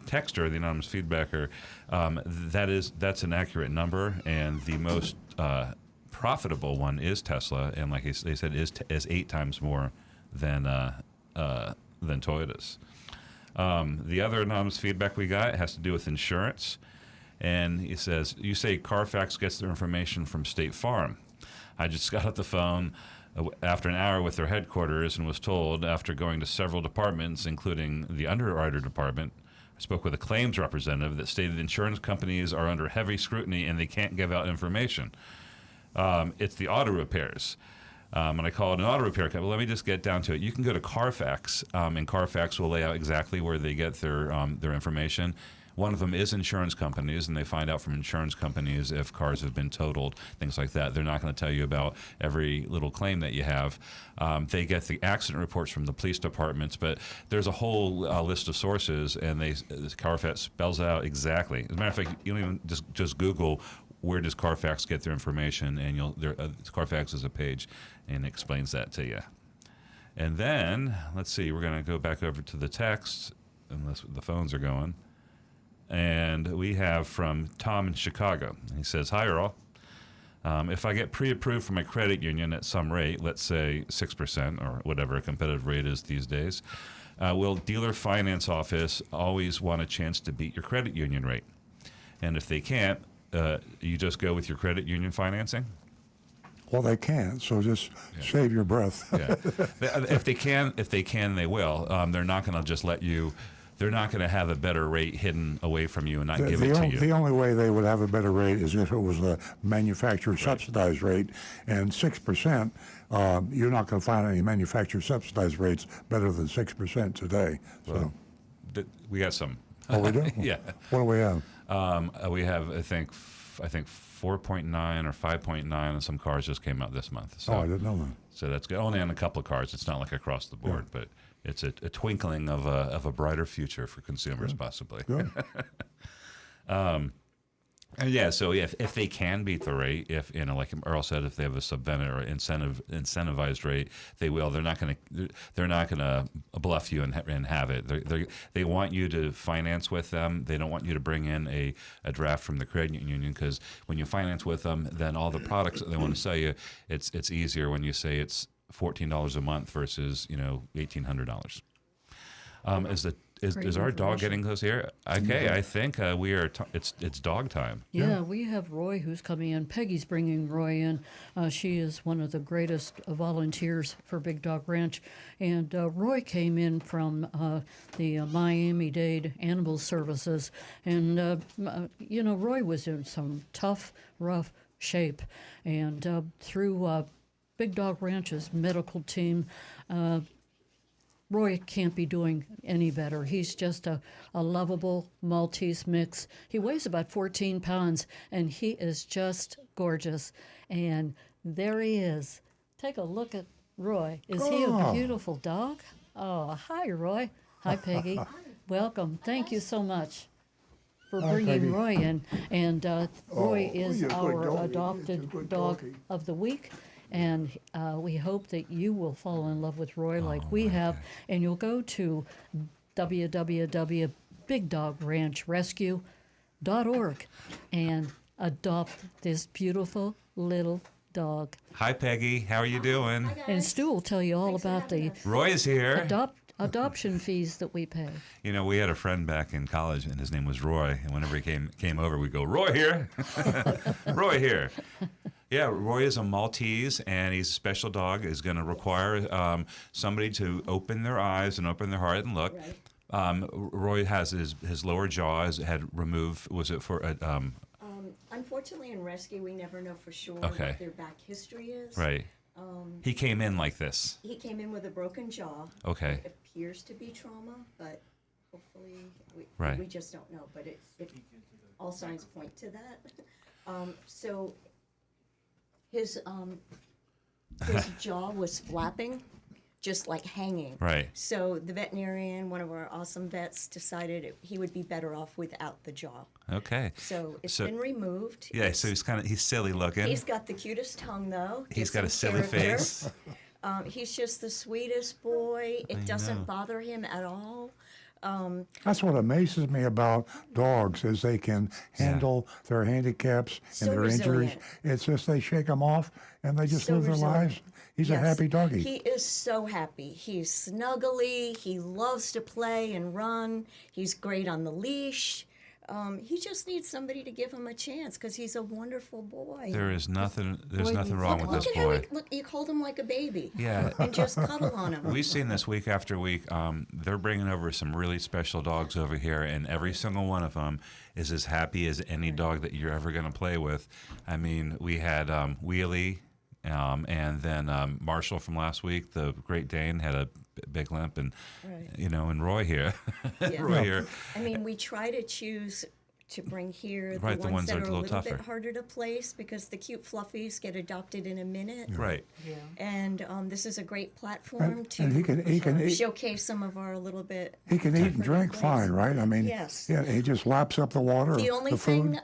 texter, the anonymous feedbacker, that's an accurate number, and the most profitable one is Tesla, and like they said, is 8 times more than Toyota's. The other anonymous feedback we got has to do with insurance. And he says, you say Carfax gets their information from State Farm. I just got off the phone after an hour with their headquarters and was told, after going to several departments, including the underwriter department, I spoke with a claims representative that stated insurance companies are under heavy scrutiny and they can't give out information. It's the auto repairs. And I called an auto repair company. Let me just get down to it. You can go to Carfax, and Carfax will lay out exactly where they get their information. One of them is insurance companies, and they find out from insurance companies if cars have been totaled, things like that. They're not going to tell you about every little claim that you have. They get the accident reports from the police departments, but there's a whole list of sources, and Carfax spells out exactly. As a matter of fact, you don't even just Google where does Carfax get their information, and Carfax is a page, and it explains that to you. And then, let's see, we're going to go back over to the text, unless the phones are going. And we have from Tom in Chicago. He says, hi, Earl. If I get pre-approved from my credit union at some rate, let's say 6% or whatever a competitive rate is these days, will dealer finance office always want a chance to beat your credit union rate? And if they can't, you just go with your credit union financing? Well, they can't, so just save your breath. If they can, they will. They're not going to just let you. They're not going to have a better rate hidden away from you and not give it to you. The only way they would have a better rate is if it was a manufacturer subsidized rate, and 6%. You're not going to find any manufacturer subsidized rates better than 6% today. Well, we got some. Oh, we do? Yeah. What do we have? We have, I think 4.9 or 5.9 on some cars just came out this month. So, I didn't know that. So that's good. Only on a couple of cars. It's not like across the board, but it's a twinkling of a brighter future for consumers, possibly. And so if they can beat the rate, if like Earl said, if they have a subvented or incentivized rate, they will. They're not going to bluff you and have it. They want you to finance with them. They don't want you to bring in a draft from the credit union, because when you finance with them, then all the products that they want to sell you, it's easier when you say it's $14 a month versus $1,800. Is our dog getting close here? Okay, I think we are. It's dog time. Yeah, we have Roy who's coming in. Peggy's bringing Roy in. She is one of the greatest volunteers for Big Dog Ranch. And Roy came in from the Miami-Dade Animal Services. And, Roy was in some tough, rough shape. And through Big Dog Ranch's medical team, Roy can't be doing any better. He's just a lovable Maltese mix. He weighs about 14 pounds, and he is just gorgeous. And There he is. Take a look at Roy. Is he a Oh. beautiful dog? Oh, hi, Roy. Hi, Peggy. Welcome. Thank you so much for Hi, bringing Peggy. Roy in. And Roy Oh, is he's a good our doggy. He's a adopted good dog doggy. of the week. And we hope that you will fall in love with Roy like we have. And you'll go to www.bigdogranchrescue.org and adopt this beautiful little dog. Hi, Peggy. How are you doing? And Stu will tell you all about the Roy is here. adoption fees that we pay. You know, we had a friend back in college, and his name was Roy. And whenever he came over, we'd go, Roy here. Roy here. Yeah, Roy is a Maltese, and he's a special dog. Is going to require somebody to open their eyes and open their heart and look. Right. Roy has his lower jaw had removed. Was it for Unfortunately, in rescue, we never know for sure Okay. what their back history is. right? He came in like this. He came in with a broken jaw. Okay. It appears to be trauma, but hopefully Right. we just don't know. But it all signs point to that. So his jaw was flapping, just like hanging. Right. So the veterinarian, one of our awesome vets, decided he would be better off without the jaw. Okay. So it's been removed. Yeah, so he's silly looking. He's got the cutest tongue, though. He's Gives got him a silly character. face. He's just the sweetest boy. It I doesn't know. bother him at all. That's what amazes me about dogs is they can handle their handicaps So and their injuries. resilient. It's just they shake them off and they just So live their resilient. lives. He's a Yes. happy doggy. He is so happy. He's snuggly. He loves to play and run. He's great on the leash. He just needs somebody to give him a chance because he's a wonderful boy. There's nothing Look- wrong with look this at how boy. look, you hold him like a baby. Yeah. And just cuddle on him. We've seen this week after week. They're bringing over some really special dogs over here, and every single one of them is as happy as any dog that you're ever going to play with. I mean, we had Wheelie, and then Marshall from last week, the Great Dane, had a big limp, and Right. and Roy here, Yeah. Roy here. I mean, we try to choose to bring here Right, the the ones that are a little tougher. bit harder to place because the cute fluffies get adopted in a minute. Right. Yeah. And this is a great platform to and he can eat. showcase some of our little bit. He can eat and drink fine, right? I mean, Yes. yeah, he just laps up the water, The only the food. thing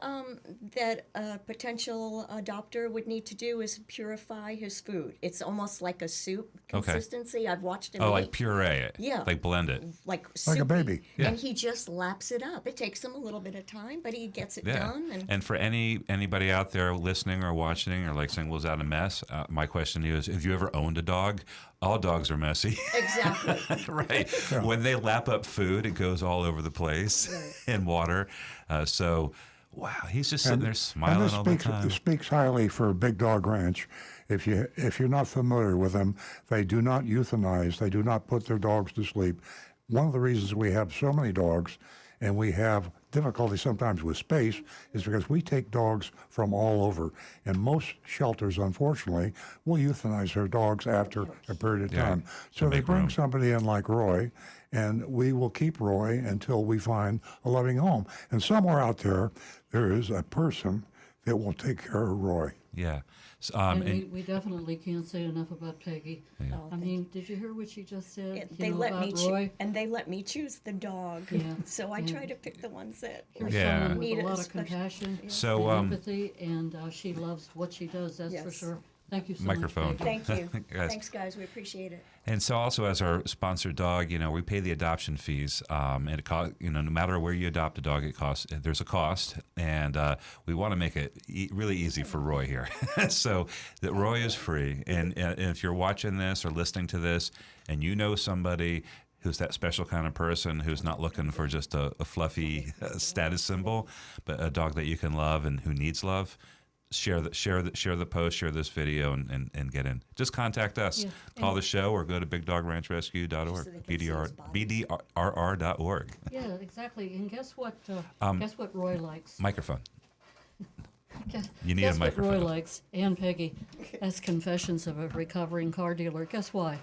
that a potential adopter would need to do is purify his food. It's almost like a soup Okay. consistency. I've watched him Oh, eat. like puree it. Yeah. Like blend it. Like Like a soupy. baby. Yeah. And he just laps it up. It takes him a little bit of time, but he gets it Yeah. done. And for anybody out there listening or watching or like saying, "Was that a mess?" My question to you is: have you ever owned a dog? All dogs are messy. Exactly. Right. When they lap up food, it goes all over the place in water. So, wow, he's just sitting there smiling and this all the time. speaks highly for Big Dog Ranch. If you're not familiar with them, they do not euthanize. They do not put their dogs to sleep. One of the reasons we have so many dogs and we have difficulty sometimes with space is because we take dogs from all over. And most shelters, unfortunately, will euthanize their dogs after a period of Yeah, time. to So they make bring room. somebody in like Roy, and we will keep Roy until we find a loving home. And somewhere out there is a person that will take care of Roy. Yeah. So, and we definitely can't say enough about Peggy. I mean, did you hear what she just said? They let me Roy? and they let me choose the dog. Yeah. So I Yeah. try to pick the ones that Here's Yeah. someone with need a lot of especially- compassion So, and empathy, and she loves what she does, that's for Yes. sure. Thank you so Microphone. much, Peggy. Thank you. Guys. Thanks, guys. We appreciate it. And so, also as our sponsored dog, we pay the adoption fees, and it costs. No matter where you adopt a dog, it costs. There's a cost, and we want to make it really easy for Roy here. So that Roy is free, and if you're watching this or listening to this, and you know somebody who's that special kind of person who's not looking for just a fluffy status symbol, but a dog that you can love and who needs love. Share the post, share this video, and get in. Just contact us. Yeah. Call the show or go to bigdogranchrescue.org, BDRR.org. Yeah, exactly. And guess what? Um, Guess what Roy likes? Microphone. Guess, You need guess a what Roy microphone. likes, and Peggy, as confessions of a recovering car dealer. Guess why?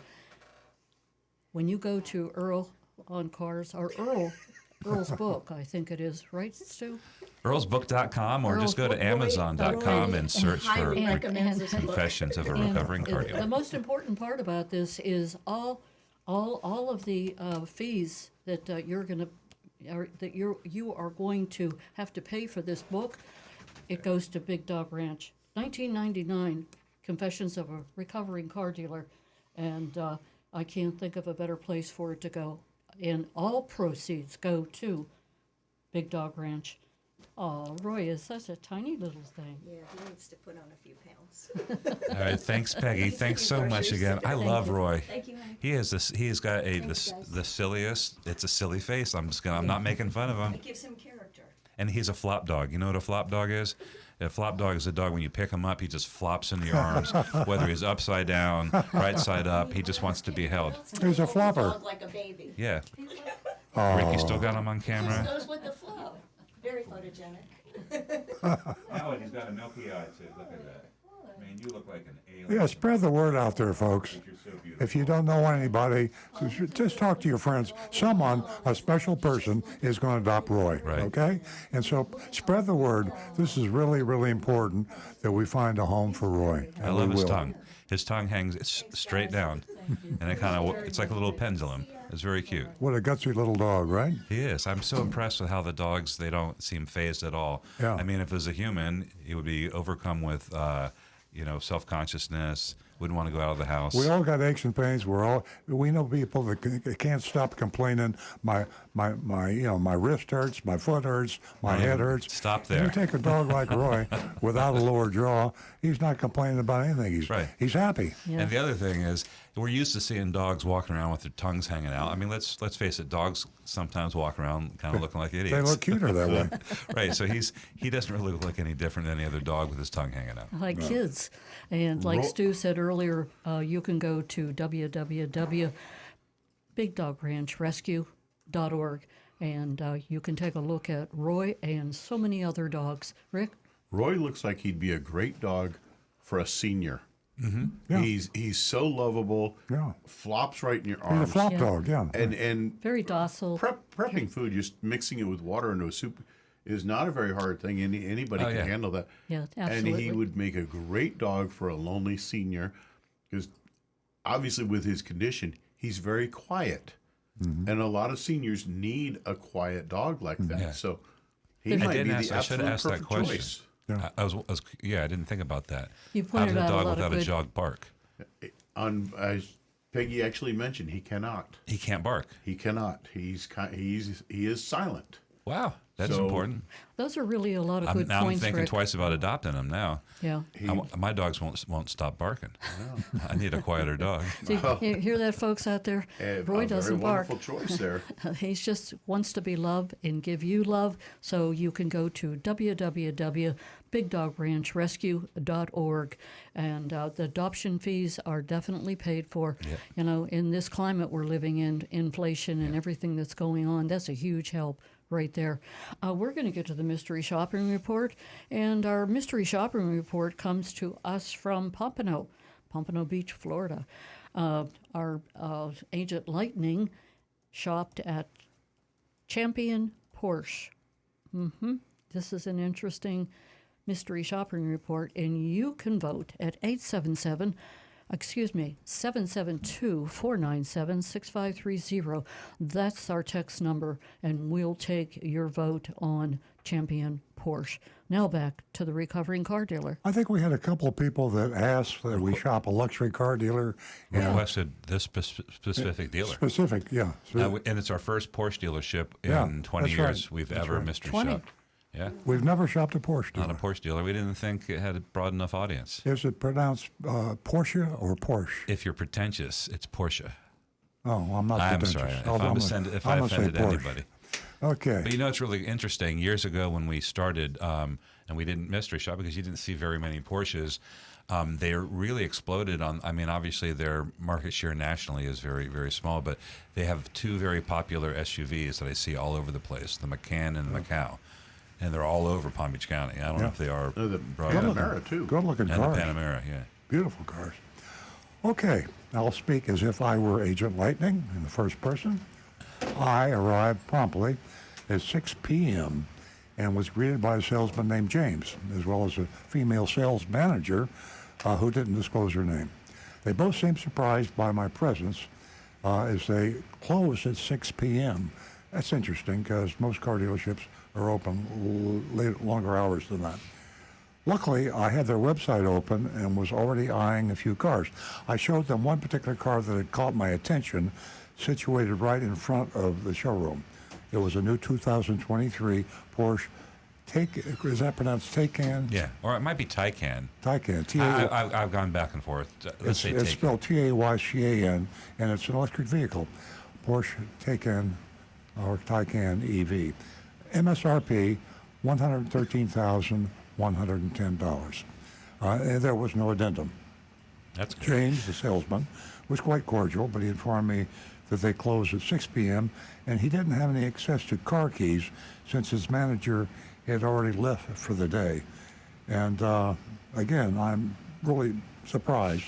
When you go to Earl on Cars, or Earl Earl's book, I think it is, right, Stu? Earl'sBook.com, or just go to Amazon.com and search for highly recommends this book. Confessions of a And Recovering Car the Dealer. most important part about this is all of the fees that you're going to that you are going to have to pay for this book. It goes to Big Dog Ranch. 1999, Confessions of a Recovering Car Dealer, and I can't think of a better place for it to go. And all proceeds go to Big Dog Ranch. Oh, Roy is such a tiny little thing. Yeah, he needs to put on a few pounds. All right, thanks, Peggy. Thanks so much again. I love Roy. Thank you, honey. He has this. He has got the silliest. It's a silly face. I'm not making fun of him. It gives him character. And he's a flop dog. You know what a flop dog is? A flop dog is a dog when you pick him up, he just flops into your arms. Whether he's upside down, right side up, he just wants to be held. He's a flopper. Like a baby. Yeah. Oh. Ricky still got him on This camera. goes with the flow. Very photogenic. Oh, and he's got a milky eye too. Look at that. I mean, you look like an alien. Yeah, spread the word out there, folks. You're so beautiful. If you don't know anybody, just talk to your friends. Someone, a special person, is going to adopt Roy. Right. Okay? And so spread the word. This is really, really important that we find a home for Roy. I And love we his will. tongue. His tongue hangs straight down, and it's like a little pendulum. It's very cute. What a gutsy little dog, right? He is. I'm so impressed with how the dogs, they don't seem phased at all. Yeah. I mean, if it was a human, he would be overcome with, self-consciousness, wouldn't want to go out of the house. We all got aches and pains. We know people that can't stop complaining. My wrist hurts, my foot hurts, my head hurts. Stop If there. you take a dog like Roy without a lower jaw, he's not complaining about anything. He's happy. Yeah. And the other thing is, we're used to seeing dogs walking around with their tongues hanging out. I mean, let's face it, dogs sometimes walk around kind of looking like idiots. They look cuter that way. Right, so he doesn't really look like any different than any other dog with his tongue hanging out. Like kids. And like Stu said earlier, you can go to www.bigdogranchrescue.org and you can take a look at Roy and so many other dogs. Rick? Roy looks like he'd be a great dog for a senior. Mm-hmm. Yeah. He's so lovable. Yeah. Flops right in your He's a arms. flop dog, yeah. And Very docile. prepping food, just mixing it with water into a soup, is not a very hard thing. Anybody can handle that. Yeah, And absolutely. he would make a great dog for a lonely senior, because obviously with his condition, he's very quiet, and a lot of seniors need a quiet dog like that. Yeah. So he I might didn't be ask. the I should have absolute asked that perfect question. choice. Yeah. I didn't think about that. You How pointed does a out a dog lot of without a good- dog bark? As Peggy actually mentioned, he cannot. He can't bark. He cannot. He is silent. Wow, that's So- important. Those are really a lot of good Now I'm points, thinking Rick. twice about adopting him now. Yeah. My dogs won't stop barking. I need a quieter dog. See, you hear that, folks out there? Roy doesn't very bark. wonderful choice there. He just wants to be loved and give you love. So you can go to www.bigdogranchrescue.org, and the adoption fees are definitely paid for. Yeah. You know, in this climate we're living in, inflation and everything that's going on, that's a huge help right there. We're going to get to the mystery shopping report, and our mystery shopping report comes to us from Pompano Beach, Florida. Our agent Lightning shopped at Champion Porsche. This is an interesting mystery shopping report, and you can vote at 772-497-6530. That's our text number, and we'll take your vote on Champion Porsche. Now back to the recovering car dealer. I think we had a couple of people that asked that we shop a luxury car dealer. Requested this specific dealer. Specific, yeah. And it's our first Porsche dealership Yeah, in 20 that's years right. we've That's ever right. mystery 20. shopped. Yeah, We've never shopped a Porsche dealer. not a Porsche dealer. We didn't think it had a broad enough audience. Is it pronounced Porsche or Porsche? If you're pretentious, it's Porsche. Oh, I'm not I'm pretentious. sorry if, Although if I'm I gonna say offended Porsche. anybody. Okay. But you know, it's really interesting. Years ago when we started, and we didn't mystery shop because you didn't see very many Porsches, they really exploded on, I mean, obviously their market share nationally is very, very small, but they have two very popular SUVs that I see all over the place, the Macan and the Macau. And they're all over Palm Beach County. I don't know if they are. The broad- Panamera, too. Good looking And cars. the Panamera, yeah. Beautiful cars. Okay, I'll speak as if I were Agent Lightning in the first person. I arrived promptly at 6 p.m. and was greeted by a salesman named James, as well as a female sales manager who didn't disclose her name. They both seemed surprised by my presence as they closed at 6 p.m. That's interesting because most car dealerships are open longer hours than that. Luckily, I had their website open and was already eyeing a few cars. I showed them one particular car that had caught my attention, situated right in front of the showroom. It was a new 2023 Porsche is that pronounced Taycan? Yeah, or it might be Taycan. Taycan. I've gone back and forth. Let's say it's Taycan. spelled Taycan, and it's an electric vehicle. Porsche Taycan or Taycan EV. MSRP $113,110. And there was no addendum. That's good. James, the salesman, was quite cordial, but he informed me that they closed at 6 p.m. and he didn't have any access to car keys since his manager had already left for the day. And again, I'm really surprised.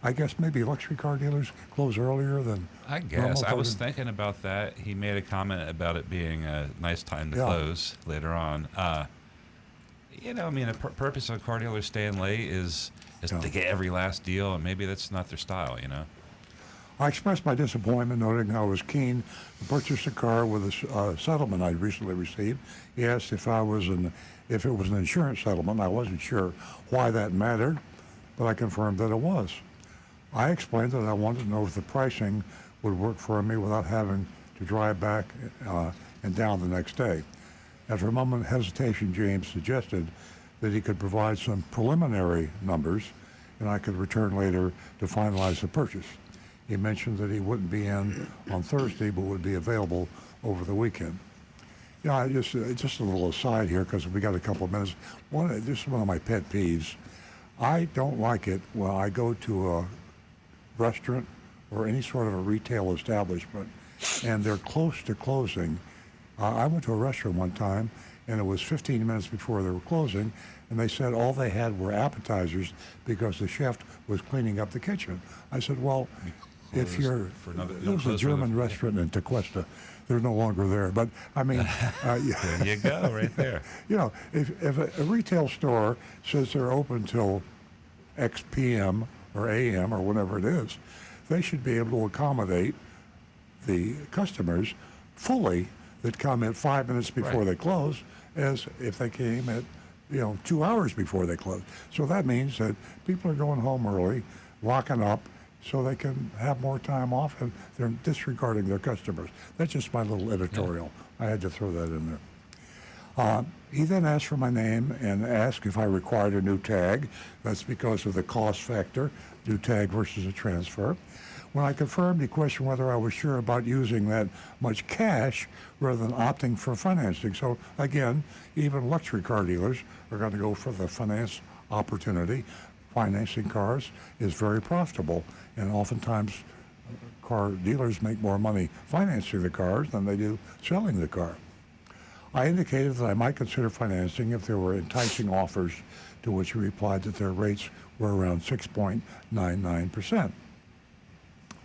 I guess maybe luxury car dealers close earlier than I guess. I was thinking about that. He made a comment about it being a nice time to close later on. You know, I mean, the purpose of a car dealer staying late is to get every last deal, and maybe that's not their style, you know? I expressed my disappointment, noting I was keen to purchase a car with a settlement I'd recently received. He asked if it was an insurance settlement. I wasn't sure why that mattered, but I confirmed that it was. I explained that I wanted to know if the pricing would work for me without having to drive back and down the next day. After a moment of hesitation, James suggested that he could provide some preliminary numbers and I could return later to finalize the purchase. He mentioned that he wouldn't be in on Thursday, but would be available over the weekend. You know, just a little aside here, because we got a couple of minutes. This is one of my pet peeves. I don't like it when I go to a restaurant or any sort of a retail establishment, and they're close to closing. I went to a restaurant one time, and it was 15 minutes before they were closing, and they said all they had were appetizers because the chef was cleaning up the kitchen. I said, well, if you're, there was a German restaurant in Tequesta. They're no longer there. But, I mean... there you go, right there. You know, if a retail store says they're open till X p.m. or a.m. or whatever it is, they should be able to accommodate the customers fully that come in 5 minutes before they close as if they came at 2 hours before they close. So that means that people are going home early, locking up, so they can have more time off, and they're disregarding their customers. That's just my little editorial. I had to throw that in there. He then asked for my name and asked if I required a new tag. That's because of the cost factor, new tag versus a transfer. When I confirmed, he questioned whether I was sure about using that much cash rather than opting for financing. So again, even luxury car dealers are going to go for the finance opportunity. Financing cars is very profitable, and oftentimes car dealers make more money financing the cars than they do selling the car. I indicated that I might consider financing if there were enticing offers, to which he replied that their rates were around 6.99%.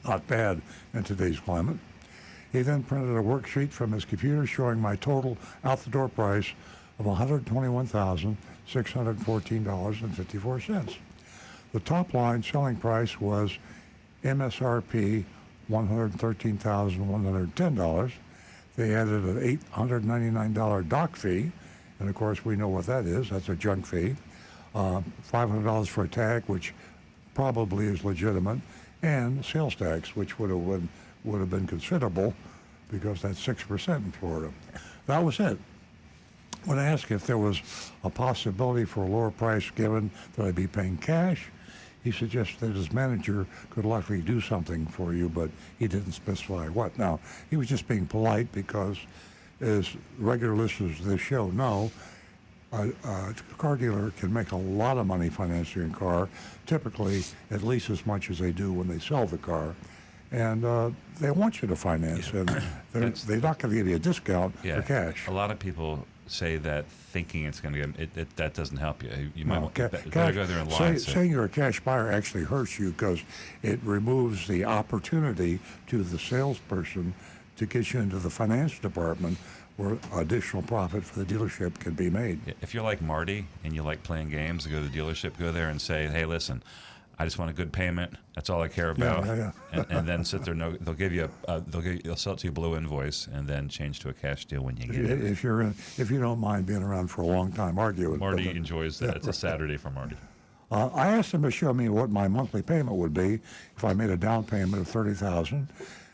Not bad in today's climate. He then printed a worksheet from his computer showing my total out-the-door price of $121,614.54. The top line selling price was MSRP $113,110. They added an $899 dock fee, and of course we know what that is. That's a junk fee. $500 for a tag, which probably is legitimate, and sales tax, which would have been considerable because that's 6% in Florida. That was it. When asked if there was a possibility for a lower price given that I'd be paying cash, he suggested that his manager could likely do something for you, but he didn't specify what. Now, he was just being polite because, as regular listeners to this show know, a car dealer can make a lot of money financing a car, typically at least as much as they do when they sell the car. And they want you to finance, and they're not going to give you a discount for cash. A lot of people say that thinking it's going to get that doesn't help you. You might want cash, better go there and lie. Saying you're a cash buyer actually hurts you because it removes the opportunity to the salesperson to get you into the finance department where additional profit for the dealership can be made. If you're like Marty and you like playing games, go to the dealership, go there and say, hey, listen, I just want a good payment. That's all I care about. Yeah. And then sit there. No, they'll give you they'll sell it to you a blue invoice and then change to a cash deal when you get it. If you don't mind being around for a long time arguing. Marty enjoys that. It's a Saturday for Marty. I asked him to show me what my monthly payment would be if I made a down payment of $30,000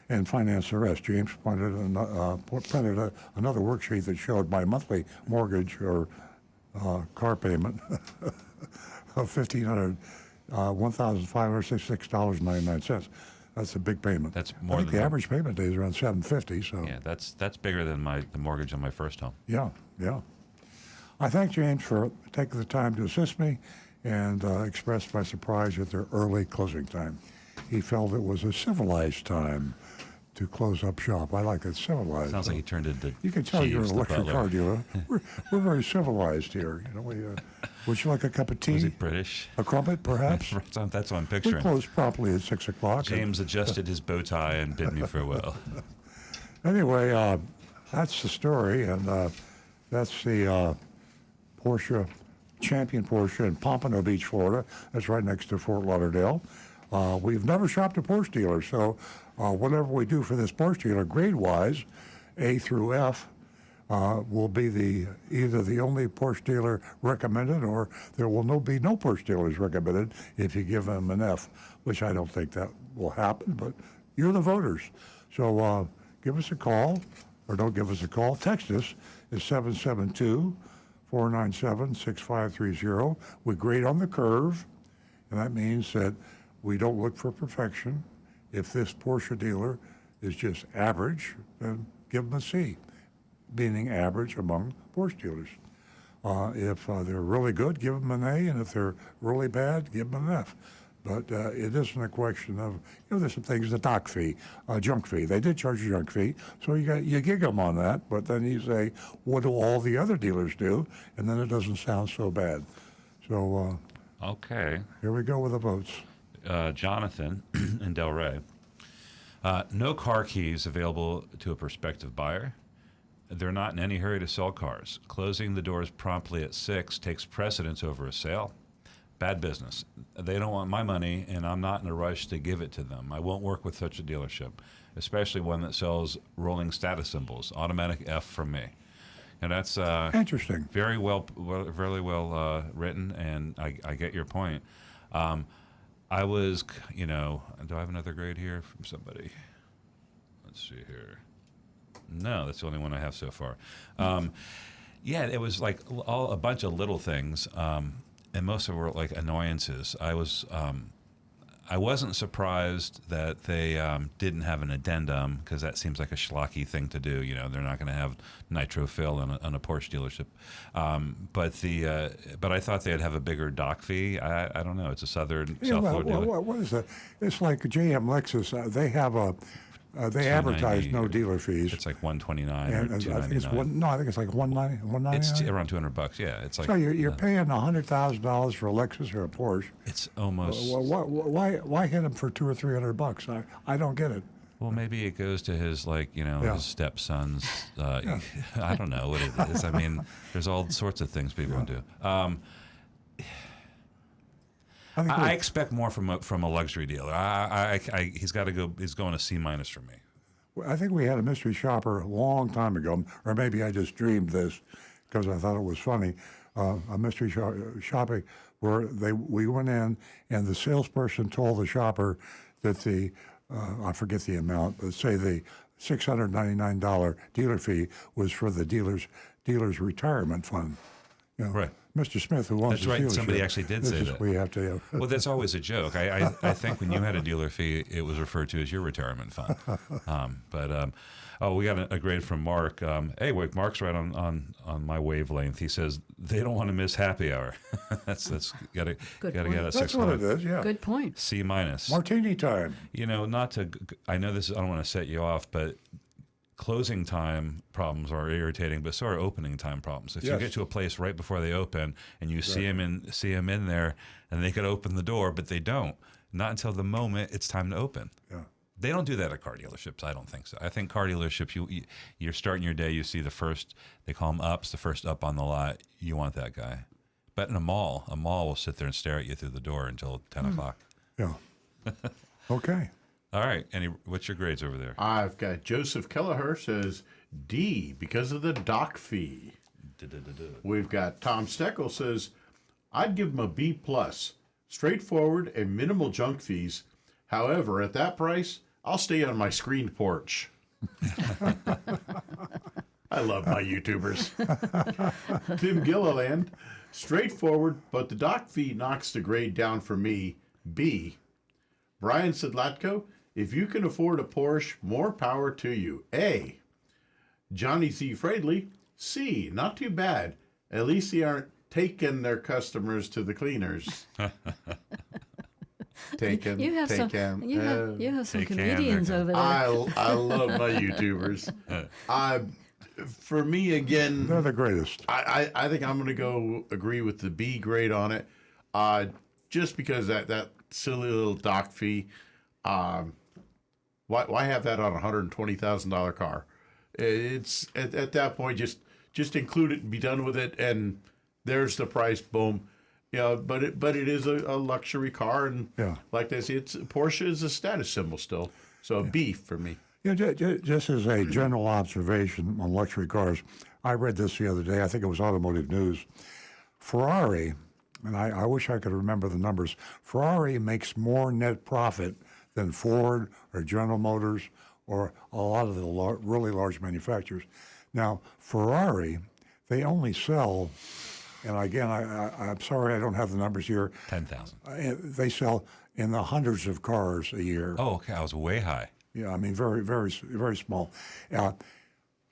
and financed the rest. James printed another worksheet that showed my monthly mortgage or car payment of $1,566.99. That's a big payment. That's more. I think the average payment day is around $750. So yeah, that's bigger than the mortgage on my first home. Yeah. I thank James for taking the time to assist me and expressed my surprise at their early closing time. He felt it was a civilized time to close up shop. I like it, civilized. Sounds like he turned into You can tell you're an Jeeves, the electric butler. car dealer. We're very civilized here. You know, would you like a cup of tea? Was he British? A crumpet, perhaps? That's what I'm We picturing. closed promptly at 6 o'clock. James adjusted his bow tie and bid me farewell. Anyway, that's the story, and that's the Porsche, Champion Porsche in Pompano Beach, Florida. That's right next to Fort Lauderdale. We've never shopped a Porsche dealer, so whatever we do for this Porsche dealer, grade-wise, A through F, will be either the only Porsche dealer recommended, or there will be no Porsche dealers recommended if you give them an F, which I don't think that will happen, but you're the voters. So give us a call, or don't give us a call. Text us at 772-497-6530. We grade on the curve, and that means that we don't look for perfection. If this Porsche dealer is just average, then give them a C, meaning average among Porsche dealers. If they're really good, give them an A, and if they're really bad, give them an F. But it isn't a question of, there's some things, the dock fee, junk fee. They did charge a junk fee, so you gig them on that, but then you say, what do all the other dealers do? And then it doesn't sound so bad. So Okay. Here we go with the votes. Jonathan in Delray. No car keys available to a prospective buyer. They're not in any hurry to sell cars. Closing the doors promptly at 6 takes precedence over a sale. Bad business. They don't want my money, and I'm not in a rush to give it to them. I won't work with such a dealership, especially one that sells rolling status symbols. Automatic F from me. And that's interesting. Very well written, and I get your point. I was, do I have another grade here from somebody? Let's see here. No, that's the only one I have so far. Yeah, it was like a bunch of little things, and most of them were like annoyances. I wasn't surprised that they didn't have an addendum, because that seems like a schlocky thing to do. They're not going to have nitro fill on a Porsche dealership. But I thought they'd have a bigger dock fee. I don't know. It's a South Florida dealer. What is that? It's like GM Lexus. They have they advertise no dealer fees. It's like $129 and or $299. I think it's like $199. It's around $200. Yeah, it's like. So you're paying $100,000 for a Lexus or a Porsche. It's almost. Why hit him for $200 or $300? I don't get it. Well, maybe it goes to his his stepson's. I don't know what it is. I mean, there's all sorts of things people do. I expect more from a luxury dealer. He's got to go. He's going a C- from me. I think we had a mystery shopper a long time ago, or maybe I just dreamed this because I thought it was funny. A mystery shopping where we went in and the salesperson told the shopper that I forget the amount, but say the $699 dealer fee was for the dealer's retirement fund. Right. Mr. Smith, who owns That's the right. dealership, Somebody actually did say that. We have to. Well, that's always a joke. I think when you had a dealer fee, it was referred to as your retirement fund. We got a grade from Mark. Hey, wait, Mark's right on my wavelength. He says they don't want to miss happy hour. that's gotta get a 6. That's what it is. Yeah. Good point. C-. Martini time. Not to. I know this. I don't want to set you off, but closing time problems are irritating, but so are opening time problems. If you get to a place right before they open and you see them in there, and they could open the door, but they don't. Not until the moment it's time to open. Yeah. They don't do that at car dealerships. I don't think so. I think car dealerships, you're starting your day, you see the first, they call them ups, the first up on the lot. You want that guy. But in a mall will sit there and stare at you through the door until 10 o'clock. Yeah. Okay. All right. What's your grades over there? I've got Joseph Kelleher says D because of the dock fee. We've got Tom Steckel says, I'd give him a B plus. Straightforward and minimal junk fees. However, at that price, I'll stay on my screened porch. I love my YouTubers. Tim Gilliland, straightforward, but the dock fee knocks the grade down for me. B. Brian Sidlatko, if you can afford a Porsche, more power to you. A. Johnny C. Fradley, C. Not too bad. At least they aren't taking their customers to the cleaners. You have some comedians over there. I love my YouTubers. For me, again, they're the greatest. I think I'm going to go agree with the B grade on it, just because that silly little dock fee. Why have that on a $120,000 car? It's at that point just include it and be done with it, and there's the price. Boom. But it is a luxury car, and like they say, Porsche is a status symbol still. So a B for me. Yeah, just as a general observation on luxury cars, I read this the other day. I think it was Automotive News. Ferrari, and I wish I could remember the numbers. Ferrari makes more net profit than Ford or General Motors or a lot of the really large manufacturers. Now, Ferrari, they only sell. And again, I'm sorry I don't have the numbers here. 10,000. They sell in the hundreds of cars a year. Oh, okay. I was way high. Yeah, I mean, very, very, very small.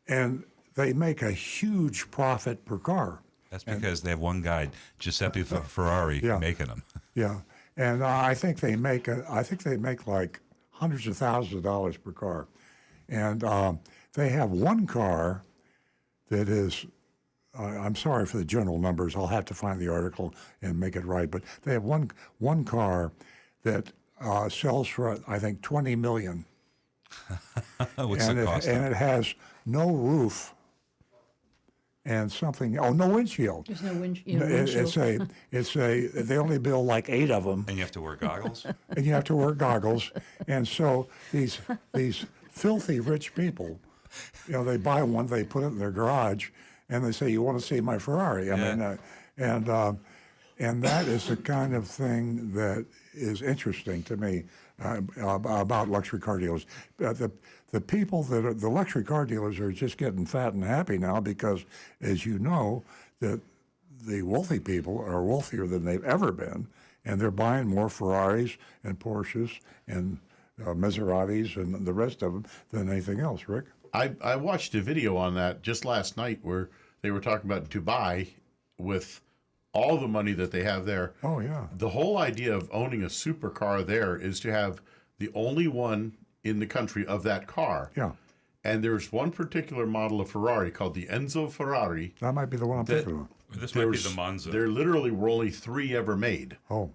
And they make a huge profit per car. That's because they have one guy, Giuseppe Ferrari, making them. Yeah, and I think they make like hundreds of thousands of dollars per car. And they have one car that is. I'm sorry for the general numbers. I'll have to find the article and make it right. But they have one car that sells for, I think, $20 million. What's the cost? And it has no roof and no windshield. There's no windshield. They only build like 8 of them. And you have to wear goggles? And you have to wear goggles. And so these filthy rich people, they buy one, they put it in their garage, and they say, "You want to see my Ferrari?" I mean, and that is the kind of thing that is interesting to me about luxury car dealers. The people that are the luxury car dealers are just getting fat and happy now because, as you know, that the wealthy people are wealthier than they've ever been, and they're buying more Ferraris and Porsches and Maseratis and the rest of them than anything else. Rick? I watched a video on that just last night where they were talking about Dubai with all the money that they have there. Oh, yeah. The whole idea of owning a supercar there is to have the only one in the country of that car. Yeah. And there's one particular model of Ferrari called the Enzo Ferrari. That might be the one I'm thinking of. This might be the Monza. There literally were only 3 ever made. Oh.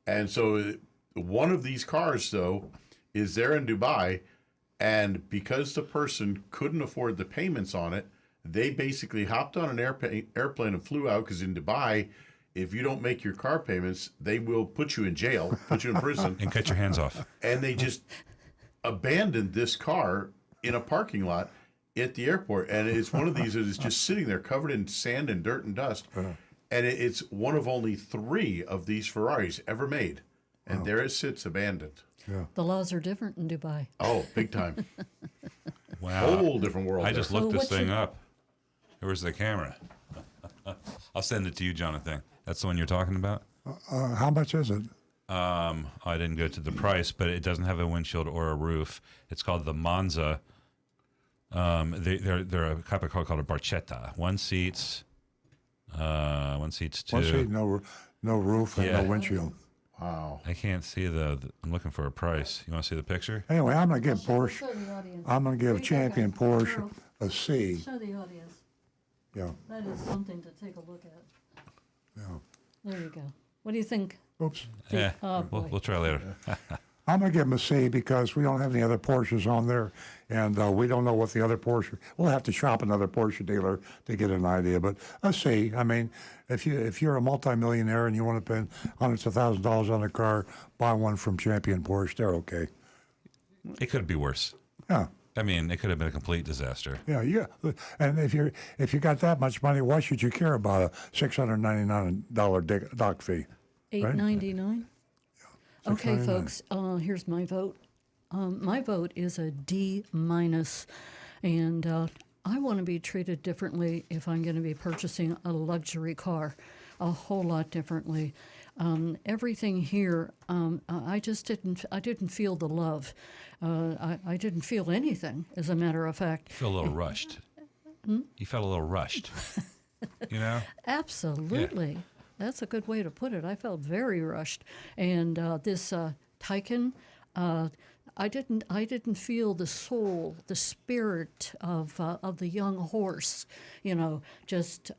And so one of these cars, though, is there in Dubai. And because the person couldn't afford the payments on it, they basically hopped on an airplane and flew out, because in Dubai, if you don't make your car payments, they will put you in jail, put you in prison. And cut your hands off. And they just abandoned this car in a parking lot at the airport. And it's one of these that is just sitting there covered in sand and dirt and dust. And it's one of only 3 of these Ferraris ever made. And there it sits abandoned. Yeah. The laws are different in Dubai. Oh, big time. Wow. Whole different world. I just looked this thing up. Where's the camera? I'll send it to you, Jonathan. That's the one you're talking about? How much is it? I didn't go to the price, but it doesn't have a windshield or a roof. It's called the Monza. They're a type of car called a Barchetta. One seats 2. One seat, no roof and no windshield. Wow. I can't see I'm looking for a price. You want to see the picture? Anyway, I'm going to give Porsche. I'm going to give Champion Porsche a C. Show the audience. Yeah. That is something to take a look at. Yeah. There you go. What do you think? Oops. We'll try later. I'm going to give them a C because we don't have any other Porsches on there, and we don't know what the other Porsche. We'll have to shop another Porsche dealer to get an idea, but a C. I mean, if you're a multimillionaire and you want to spend hundreds of thousands of dollars on a car, buy one from Champion Porsche. They're okay. It could be worse. Yeah. I mean, it could have been a complete disaster. Yeah. And if you got that much money, why should you care about a $699 dock fee? $8.99. Okay, $6.99. folks. Here's my vote. My vote is a D minus, and I want to be treated differently if I'm going to be purchasing a luxury car, a whole lot differently. Everything here, I just didn't feel the love. I didn't feel anything, as a matter of fact. You feel a little rushed. You felt a little rushed. You know? Absolutely. Yeah. That's a good way to put it. I felt very rushed. And this Taycan, I didn't feel the soul, the spirit of the young horse, just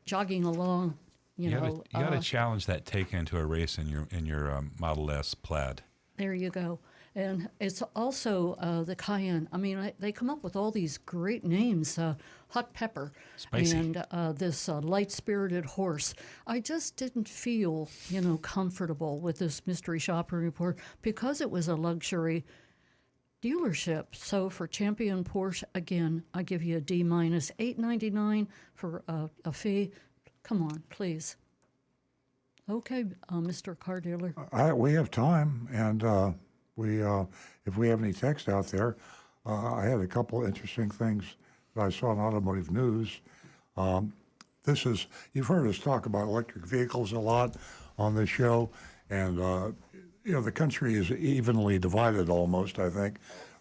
jogging along. You got to challenge that Taycan to a race in your Model S Plaid. There you go. And it's also the Cayenne. I mean, they come up with all these great names, Hot Pepper, Spicy. and this light-spirited horse. I just didn't feel, comfortable with this mystery shopping report because it was a luxury dealership. So for Champion Porsche, again, I give you a D minus, $8.99 for a fee. Come on, please. Okay, Mr. Car Dealer. We have time, and if we have any text out there, I had a couple interesting things that I saw in automotive news. You've heard us talk about electric vehicles a lot on this show, and the country is evenly divided almost, I think.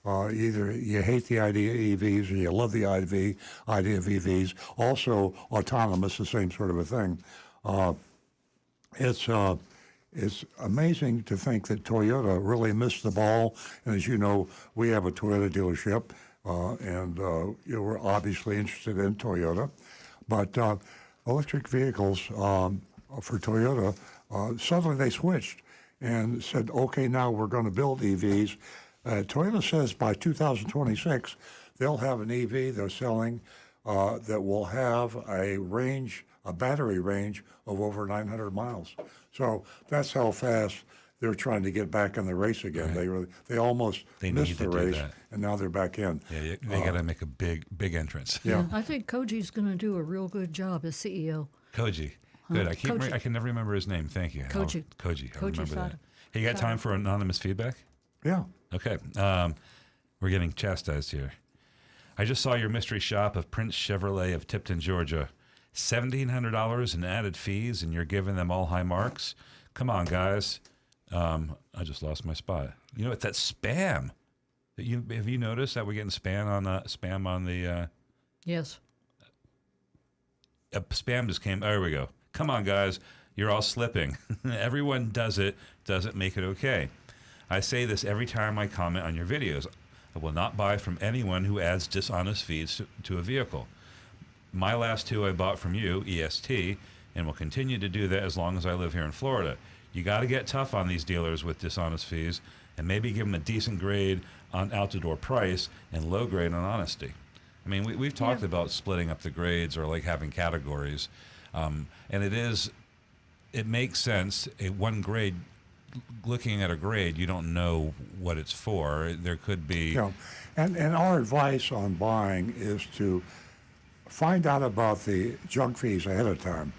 Either you hate the idea of EVs or you love the idea of EVs. Also, autonomous, the same sort of a thing. It's amazing to think that Toyota really missed the ball. And as you know, we have a Toyota dealership, and we're obviously interested in Toyota. But electric vehicles for Toyota, suddenly they switched and said, okay, now we're going to build EVs. Toyota says by 2026, they'll have an EV they're selling that will have a battery range of over 900 miles. So that's how fast they're trying to get back in the race again. Right. They almost missed the race, that. and now they're back in. Yeah, they got to make a big entrance. Yeah. I think Koji's going to do a real good job as CEO. Koji. Good. I can never remember his name. Thank you. Koji. Koji. I Koji remember that. Sada. Hey, you got time for anonymous feedback? Yeah. Okay. We're getting chastised here. I just saw your mystery shop of Prince Chevrolet of Tipton, Georgia. $1,700 in added fees, and you're giving them all high marks? Come on, guys. I just lost my spot. You know, it's that spam. Have you noticed that we're getting spam on the... Yes. Spam just came. There we go. Come on, guys. You're all slipping. Everyone does it. Doesn't make it okay. I say this every time I comment on your videos. I will not buy from anyone who adds dishonest fees to a vehicle. My last two I bought from you, EST, and will continue to do that as long as I live here in Florida. You got to get tough on these dealers with dishonest fees and maybe give them a decent grade on out-the-door price and low grade on honesty. I mean, we've talked about splitting up the grades or like having categories, and it makes sense. One grade, looking at a grade, you don't know what it's for. There could be... Yeah. And our advice on buying is to find out about the junk fees ahead of time,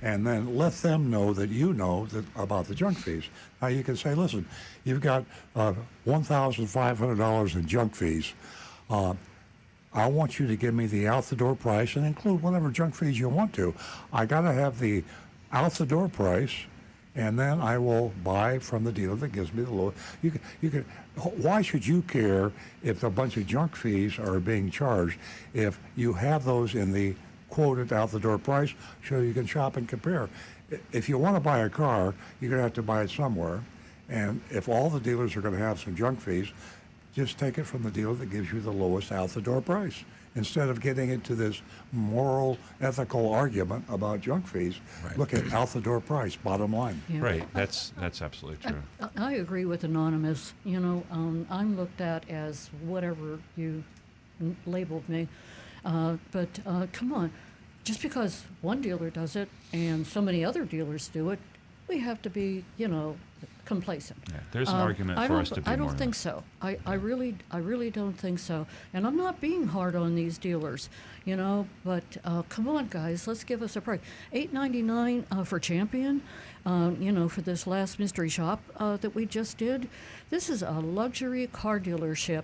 and then let them know that you know about the junk fees. Now you can say, listen, you've got $1,500 in junk fees. I want you to give me the out-the-door price and include whatever junk fees you want to. I got to have the out-the-door price, and then I will buy from the dealer that gives me the low. You can. Why should you care if a bunch of junk fees are being charged if you have those in the quoted out-the-door price so you can shop and compare? If you want to buy a car, you're going to have to buy it somewhere. And if all the dealers are going to have some junk fees, just take it from the dealer that gives you the lowest out-the-door price. instead of getting into this moral, ethical argument about junk fees, look at out the door price, bottom line. Yeah. Right. That's absolutely true. I agree with Anonymous. You know, I'm looked at as whatever you labeled me. But come on, just because one dealer does it and so many other dealers do it, we have to be, you know, complacent. Yeah, there's an argument for us to be I more don't think so. I really don't think so. And I'm not being hard on these dealers, you know. But come on, guys, let's give us a break. $8.99 for Champion, you know, for this last mystery shop that we just did. This is a luxury car dealership.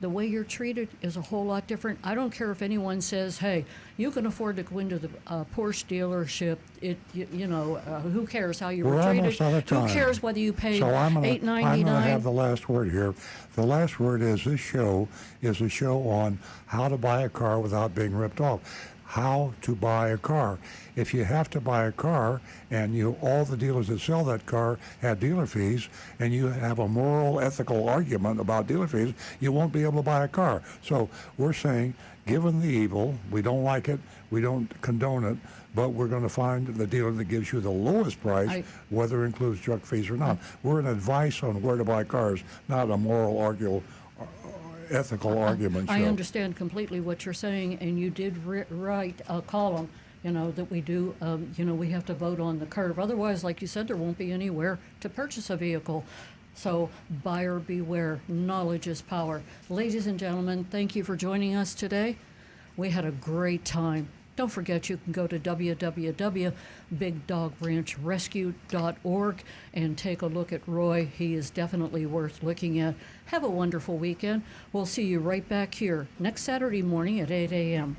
The way you're treated is a whole lot different. I don't care if anyone says, "Hey, you can afford to go into the Porsche dealership." You know, who cares how you were treated? Almost out of time. Who cares whether you paid So I'm $8.99? gonna have the last word here. The last word is this show is a show on how to buy a car without being ripped off. How to buy a car. If you have to buy a car and all the dealers that sell that car have dealer fees and you have a moral, ethical argument about dealer fees, you won't be able to buy a car. So we're saying, given the evil, we don't like it, we don't condone it, but we're going to find the dealer that gives you the lowest price, whether it includes junk fees or not. We're an advice on where to buy cars, not a moral ethical argument show. I understand completely what you're saying, and you did write a column, you know, that we do, you know, we have to vote on the curve. Otherwise, like you said, there won't be anywhere to purchase a vehicle. So buyer beware. Knowledge is power. Ladies and gentlemen, thank you for joining us today. We had a great time. Don't forget, you can go to www.bigdogranchrescue.org and take a look at Roy. He is definitely worth looking at. Have a wonderful weekend. We'll see you right back here next Saturday morning at 8 a.m.